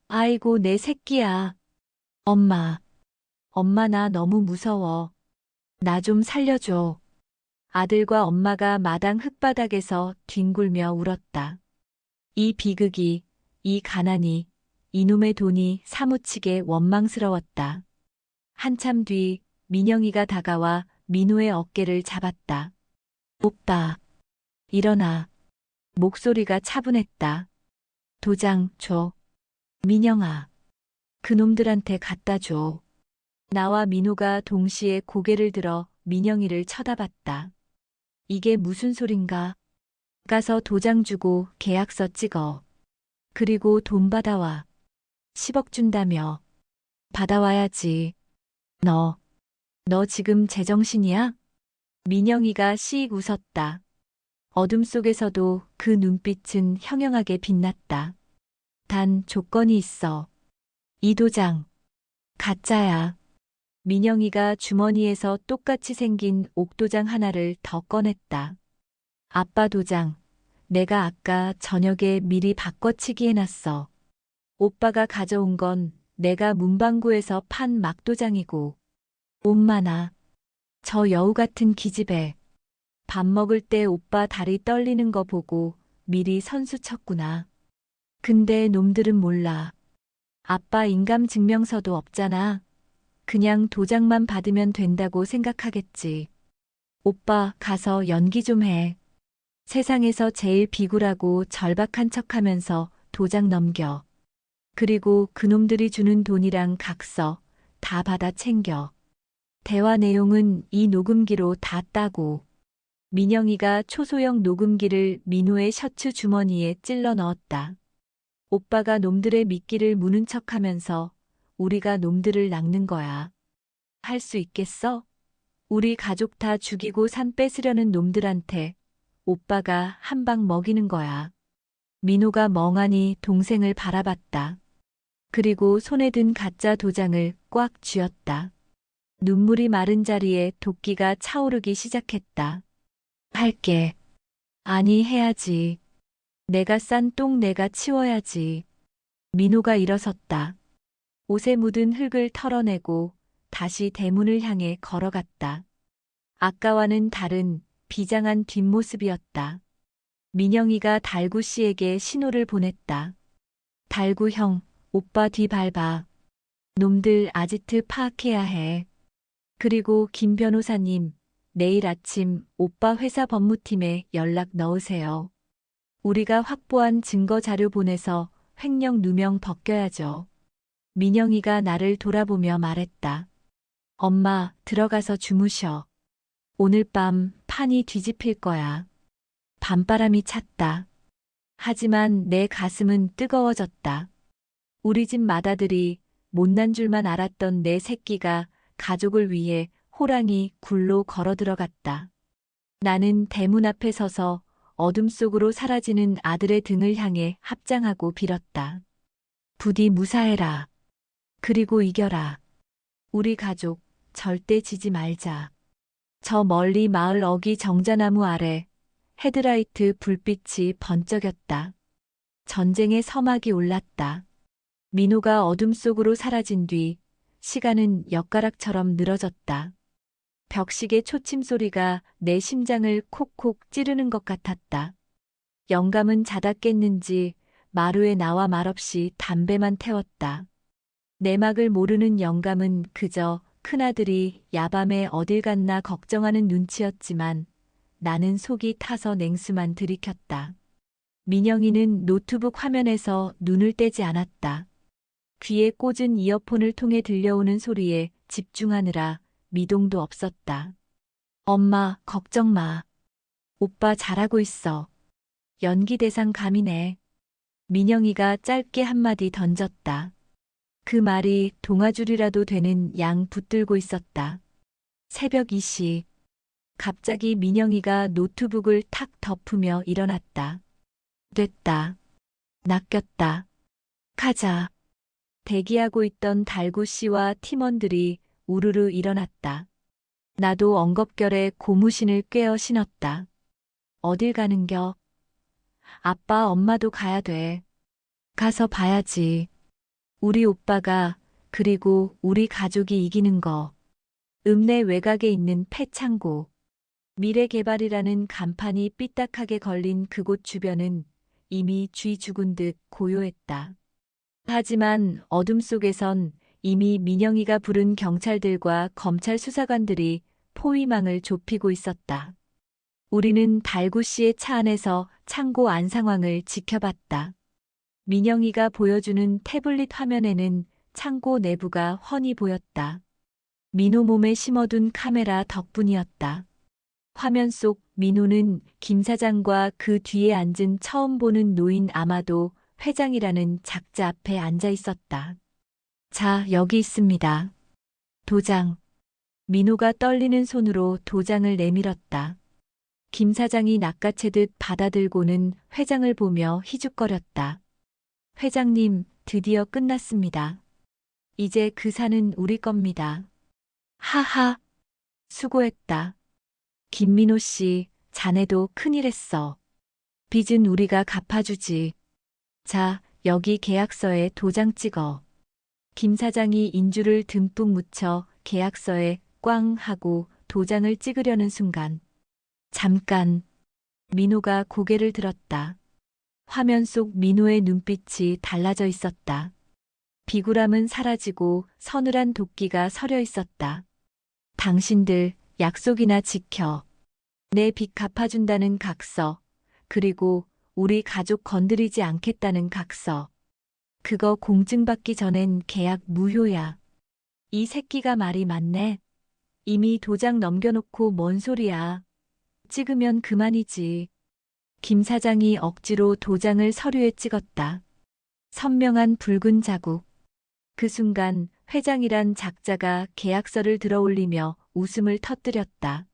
아이고 내 새끼야. 엄마 나 너무 무서워. 나 좀 살려줘. 아들과 엄마가 마당 흙바닥에서 뒹굴며 울었다. 이 비극이, 이 가난이, 이놈의 돈이 사무치게 원망스러웠다. 한참 뒤 민영이가 다가와 민호의 어깨를 잡았다. 오빠, 일어나. 목소리가 차분했다. 도장 줘. 민영아. 그놈들한테 갖다 줘. 나와 민호가 동시에 고개를 들어 민영이를 쳐다봤다. 이게 무슨 소린가? 가서 도장 주고 계약서 찍어. 그리고 돈 받아와. 10억 준다며. 받아와야지. 너 지금 제정신이야? 민영이가 씩 웃었다. 어둠 속에서도 그 눈빛은 형형하게 빛났다. 단 조건이 있어. 이 도장. 가짜야. 민영이가 주머니에서 똑같이 생긴 옥도장 하나를 더 꺼냈다. 아빠 도장. 내가 아까 저녁에 미리 바꿔치기 해놨어. 오빠가 가져온 건 내가 문방구에서 판 막도장이고. 엄마나. 저 여우 같은 기집애. 밥 먹을 때 오빠 다리 떨리는 거 보고 미리 선수 쳤구나. 근데 놈들은 몰라. 아빠 인감증명서도 없잖아. 그냥 도장만 받으면 된다고 생각하겠지. 오빠 가서 연기 좀 해. 세상에서 제일 비굴하고 절박한 척하면서 도장 넘겨. 그리고 그놈들이 주는 돈이랑 각서 다 받아 챙겨. 대화 내용은 이 녹음기로 다 따고. 민영이가 초소형 녹음기를 민호의 셔츠 주머니에 찔러 넣었다. 오빠가 놈들의 미끼를 무는 척하면서 우리가 놈들을 낚는 거야. 할 수 있겠어? 우리 가족 다 죽이고 산 뺏으려는 놈들한테 오빠가 한 방 먹이는 거야. 민호가 멍하니 동생을 바라봤다. 그리고 손에 든 가짜 도장을 꽉 쥐었다. 눈물이 마른 자리에 도끼가 차오르기 시작했다. 할게. 아니 해야지. 내가 싼 똥 내가 치워야지. 민호가 일어섰다. 옷에 묻은 흙을 털어내고 다시 대문을 향해 걸어갔다. 아까와는 다른 비장한 뒷모습이었다. 민영이가 달구 씨에게 신호를 보냈다. 달구 형, 오빠 뒤 밟아. 놈들 아지트 파악해야 해. 그리고 김 변호사님, 내일 아침 오빠 회사 법무팀에 연락 넣으세요. 우리가 확보한 증거 자료 보내서 횡령 누명 벗겨야죠. 민영이가 나를 돌아보며 말했다. 엄마, 들어가서 주무셔. 오늘 밤 판이 뒤집힐 거야. 밤바람이 찼다. 하지만 내 가슴은 뜨거워졌다. 우리 집 맏아들이 못난 줄만 알았던 내 새끼가 가족을 위해 호랑이 굴로 걸어 들어갔다. 나는 대문 앞에 서서 어둠 속으로 사라지는 아들의 등을 향해 합장하고 빌었다. 부디 무사해라. 그리고 이겨라. 우리 가족 절대 지지 말자. 저 멀리 마을 어귀 정자나무 아래 헤드라이트 불빛이 번쩍였다. 전쟁의 서막이 올랐다. 민호가 어둠 속으로 사라진 뒤 시간은 엿가락처럼 늘어졌다. 벽식의 초침 소리가 내 심장을 콕콕 찌르는 것 같았다. 영감은 자다 깼는지 마루에 나와 말없이 담배만 태웠다. 내막을 모르는 영감은 그저 큰아들이 야밤에 어딜 갔나 걱정하는 눈치였지만 나는 속이 타서 냉수만 들이켰다. 민영이는 노트북 화면에서 눈을 떼지 않았다. 귀에 꽂은 이어폰을 통해 들려오는 소리에 집중하느라 미동도 없었다. 엄마, 걱정 마. 오빠 잘하고 있어. 연기 대상 감이네. 민영이가 짧게 한마디 던졌다. 그 말이 동아줄이라도 되는 양 붙들고 있었다. 새벽 2시. 갑자기 민영이가 노트북을 탁 덮으며 일어났다. 됐다. 낚였다. 가자. 대기하고 있던 달구 씨와 팀원들이 우르르 일어났다. 나도 엉겁결에 고무신을 꿰어 신었다. 어딜 가는겨? 아빠, 엄마도 가야 돼. 가서 봐야지. 우리 오빠가, 그리고 우리 가족이 이기는 거. 읍내 외곽에 있는 폐창고. 미래개발이라는 간판이 삐딱하게 걸린 그곳 주변은 이미 쥐 죽은 듯 고요했다. 하지만 어둠 속에선 이미 민영이가 부른 경찰들과 검찰 수사관들이 포위망을 좁히고 있었다. 우리는 달구 씨의 차 안에서 창고 안 상황을 지켜봤다. 민영이가 보여주는 태블릿 화면에는 창고 내부가 훤히 보였다. 민호 몸에 심어둔 카메라 덕분이었다. 화면 속 민호는 김 사장과 그 뒤에 앉은 처음 보는 노인 아마도 회장이라는 작자 앞에 앉아 있었다. 자, 여기 있습니다. 도장. 민호가 떨리는 손으로 도장을 내밀었다. 김 사장이 낚아채듯 받아들고는 회장을 보며 희죽거렸다. 회장님, 드디어 끝났습니다. 이제 그 산은 우리 겁니다. 하하. 수고했다. 김민호 씨, 자네도 큰일 했어. 빚은 우리가 갚아주지. 자, 여기 계약서에 도장 찍어. 김 사장이 인주를 듬뿍 묻혀 계약서에 꽝 하고 도장을 찍으려는 순간. 잠깐. 민호가 고개를 들었다. 화면 속 민호의 눈빛이 달라져 있었다. 비굴함은 사라지고 서늘한 도끼가 서려 있었다. 당신들 약속이나 지켜. 내 빚 갚아준다는 각서. 그리고 우리 가족 건드리지 않겠다는 각서. 그거 공증받기 전엔 계약 무효야. 이 새끼가 말이 많네. 이미 도장 넘겨놓고 뭔 소리야. 찍으면 그만이지. 김 사장이 억지로 도장을 서류에 찍었다. 선명한 붉은 자국. 그 순간 회장이란 작자가 계약서를 들어올리며 웃음을 터뜨렸다.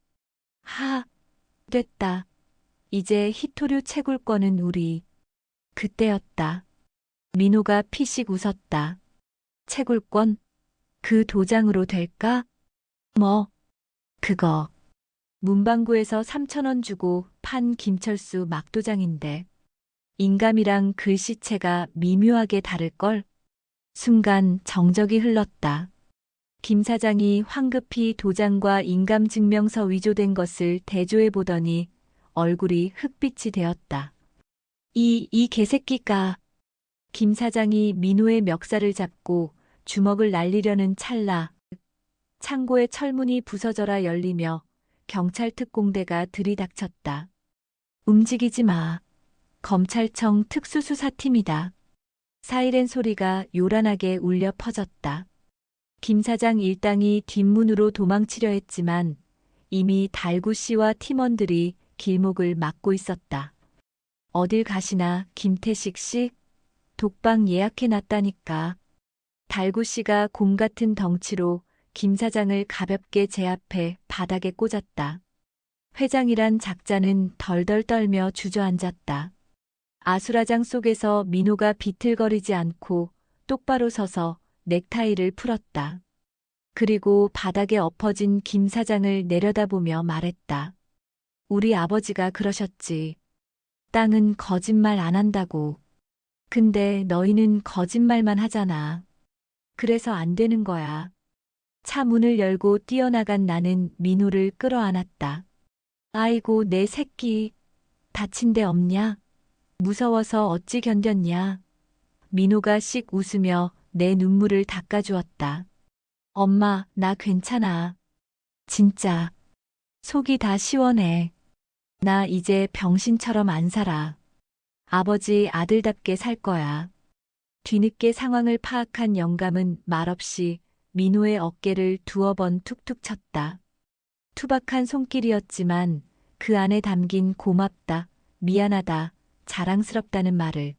하, 됐다. 이제 히토류 채굴권은 우리. 그때였다. 민호가 피식 웃었다. 채굴권? 그 도장으로 될까? 뭐, 그거. 문방구에서 3,000원 주고 판 김철수 막도장인데. 인감이랑 글씨체가 미묘하게 다를걸? 순간 정적이 흘렀다. 김 사장이 황급히 도장과 인감증명서 위조된 것을 대조해 보더니 얼굴이 흑빛이 되었다. 이 개새끼가. 김 사장이 민호의 멱살을 잡고 주먹을 날리려는 찰나. 창고의 철문이 부서져라 열리며 경찰 특공대가 들이닥쳤다. 움직이지 마. 검찰청 특수수사팀이다. 사이렌 소리가 요란하게 울려 퍼졌다. 김 사장 일당이 뒷문으로 도망치려 했지만 이미 달구 씨와 팀원들이 길목을 막고 있었다. 어딜 가시나 김태식 씨? 독방 예약해 놨다니까. 달구 씨가 곰 같은 덩치로 김 사장을 가볍게 제압해 바닥에 꽂았다. 회장이란 작자는 덜덜 떨며 주저앉았다. 아수라장 속에서 민호가 비틀거리지 않고 똑바로 서서 넥타이를 풀었다. 그리고 바닥에 엎어진 김 사장을 내려다보며 말했다. 우리 아버지가 그러셨지. 땅은 거짓말 안 한다고. 근데 너희는 거짓말만 하잖아. 그래서 안 되는 거야. 차 문을 열고 뛰어나간 나는 민호를 끌어안았다. 아이고 내 새끼. 다친 데 없냐? 무서워서 어찌 견뎠냐? 민호가 씩 웃으며 내 눈물을 닦아주었다. 엄마, 나 괜찮아. 진짜. 속이 다 시원해. 나 이제 병신처럼 안 살아. 아버지 아들답게 살 거야. 뒤늦게 상황을 파악한 영감은 말없이 민호의 어깨를 두어 번 툭툭 쳤다. 투박한 손길이었지만 그 안에 담긴 고맙다, 미안하다, 자랑스럽다는 말을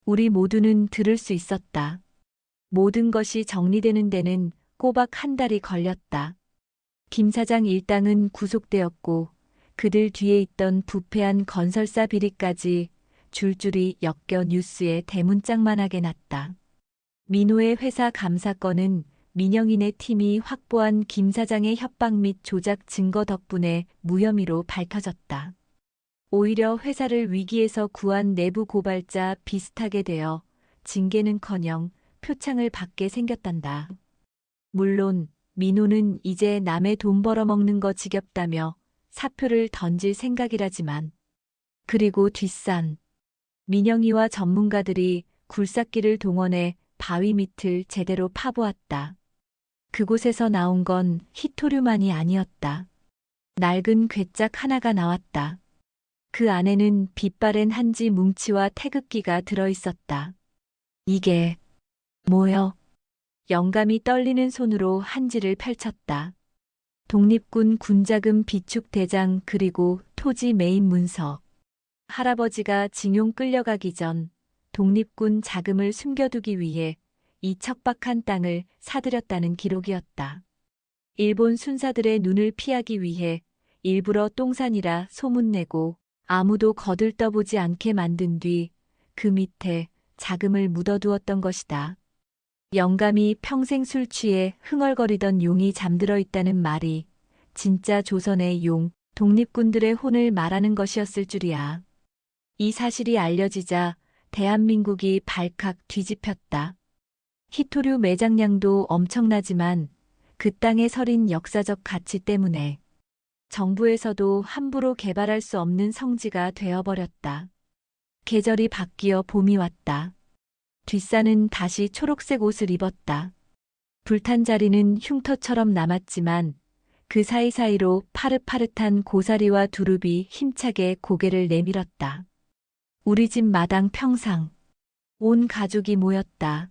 우리 모두는 들을 수 있었다. 모든 것이 정리되는 데는 꼬박 한 달이 걸렸다. 김 사장 일당은 구속되었고 그들 뒤에 있던 부패한 건설사 비리까지 줄줄이 엮여 뉴스에 대문짝만하게 났다. 민호의 회사 감사건은 민영인의 팀이 확보한 김 사장의 협박 및 조작 증거 덕분에 무혐의로 밝혀졌다. 오히려 회사를 위기에서 구한 내부 고발자 비슷하게 되어 징계는커녕 표창을 받게 생겼단다. 물론 민호는 이제 남의 돈 벌어먹는 거 지겹다며 사표를 던질 생각이라지만 그리고 뒷산 민영이와 전문가들이 굴삭기를 동원해 바위 밑을 제대로 파보았다. 그곳에서 나온 건 히토류만이 아니었다. 낡은 괴짝 하나가 나왔다. 그 안에는 빛바랜 한지 뭉치와 태극기가 들어있었다. 이게 뭐여? 영감이 떨리는 손으로 한지를 펼쳤다. 독립군 군자금 비축 대장 그리고 토지 매입 문서. 할아버지가 징용 끌려가기 전 독립군 자금을 숨겨두기 위해 이 척박한 땅을 사들였다는 기록이었다. 일본 순사들의 눈을 피하기 위해 일부러 똥산이라 소문내고 아무도 거들떠보지 않게 만든 뒤 그 밑에 자금을 묻어두었던 것이다. 영감이 평생 술 취해 흥얼거리던 용이 잠들어 있다는 말이 진짜 조선의 용, 독립군들의 혼을 말하는 것이었을 줄이야. 이 사실이 알려지자 대한민국이 발칵 뒤집혔다. 히토류 매장량도 엄청나지만 그 땅에 서린 역사적 가치 때문에 정부에서도 함부로 개발할 수 없는 성지가 되어버렸다. 계절이 바뀌어 봄이 왔다. 뒷산은 다시 초록색 옷을 입었다. 불탄 자리는 흉터처럼 남았지만 그 사이사이로 파릇파릇한 고사리와 두릅이 힘차게 고개를 내밀었다. 우리 집 마당 평상. 온 가족이 모였다.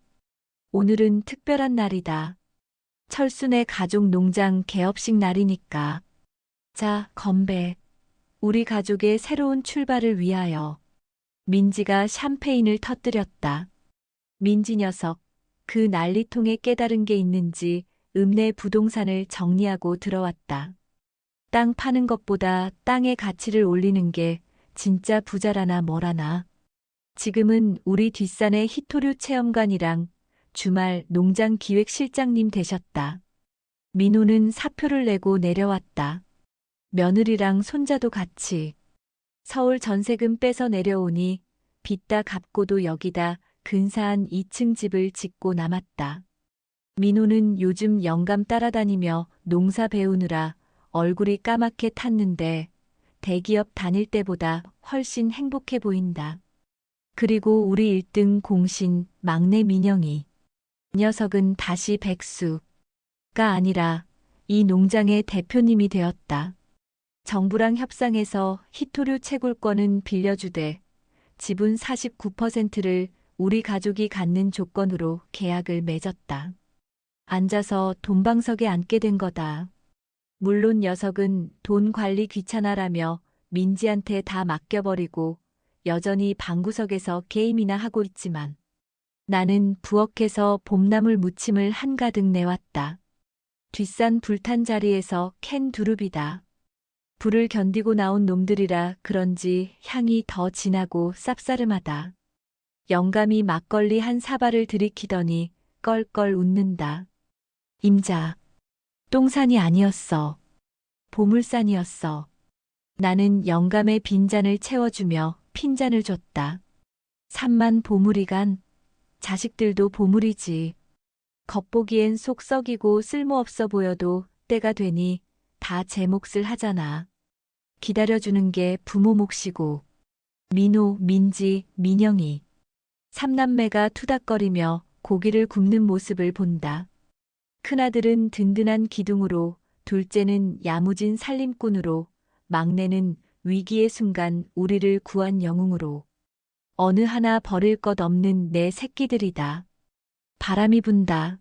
오늘은 특별한 날이다. 철순의 가족 농장 개업식 날이니까. 자, 건배. 우리 가족의 새로운 출발을 위하여. 민지가 샴페인을 터뜨렸다. 민지 녀석, 그 난리통에 깨달은 게 있는지 읍내 부동산을 정리하고 들어왔다. 땅 파는 것보다 땅의 가치를 올리는 게 진짜 부자라나 뭐라나. 지금은 우리 뒷산의 히토류 체험관이랑 주말 농장 기획실장님 되셨다. 민호는 사표를 내고 내려왔다. 며느리랑 손자도 같이. 서울 전세금 빼서 내려오니 빚다 갚고도 여기다 근사한 2층 집을 짓고 남았다. 민호는 요즘 영감 따라다니며 농사 배우느라 얼굴이 까맣게 탔는데 대기업 다닐 때보다 훨씬 행복해 보인다. 그리고 우리 1등 공신 막내 민영이. 녀석은 다시 백수가 아니라 이 농장의 대표님이 되었다. 정부랑 협상해서 히토류 채굴권은 빌려주되 지분 49%를 우리 가족이 갖는 조건으로 계약을 맺었다. 앉아서 돈방석에 앉게 된 거다. 물론 녀석은 돈 관리 귀찮아라며 민지한테 다 맡겨버리고 여전히 방구석에서 게임이나 하고 있지만 나는 부엌에서 봄나물 무침을 한가득 내왔다. 뒷산 불탄 자리에서 캔 두릅이다. 불을 견디고 나온 놈들이라 그런지 향이 더 진하고 쌉싸름하다. 영감이 막걸리 한 사발을 들이키더니 껄껄 웃는다. 임자, 똥산이 아니었어. 보물산이었어. 나는 영감의 빈잔을 채워주며 핀잔을 줬다. 산만 보물이간 자식들도 보물이지. 겉보기엔 속 썩이고 쓸모없어 보여도 때가 되니 다 제 몫을 하잖아. 기다려주는 게 부모 몫이고. 민호, 민지, 민영이. 삼남매가 투닥거리며 고기를 굽는 모습을 본다. 큰아들은 든든한 기둥으로, 둘째는 야무진 살림꾼으로, 막내는 위기의 순간 우리를 구한 영웅으로. 어느 하나 버릴 것 없는 내 새끼들이다. 바람이 분다.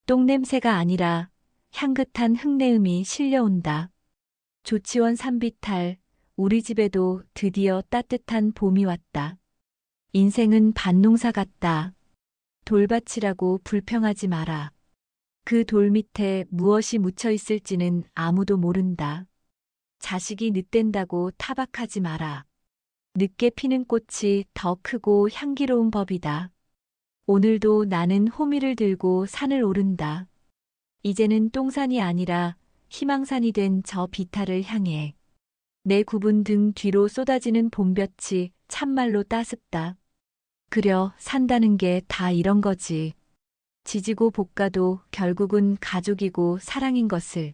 똥냄새가 아니라 향긋한 흙내음이 실려온다. 조치원 산비탈, 우리 집에도 드디어 따뜻한 봄이 왔다. 인생은 밭농사 같다. 돌밭이라고 불평하지 마라. 그 돌 밑에 무엇이 묻혀 있을지는 아무도 모른다. 자식이 늦댄다고 타박하지 마라. 늦게 피는 꽃이 더 크고 향기로운 법이다. 오늘도 나는 호미를 들고 산을 오른다. 이제는 똥산이 아니라 희망산이 된 저 비탈을 향해. 내 굽은 등 뒤로 쏟아지는 봄볕이 참말로 따숩다. 그려 산다는 게 다 이런 거지. 지지고 볶아도 결국은 가족이고 사랑인 것을.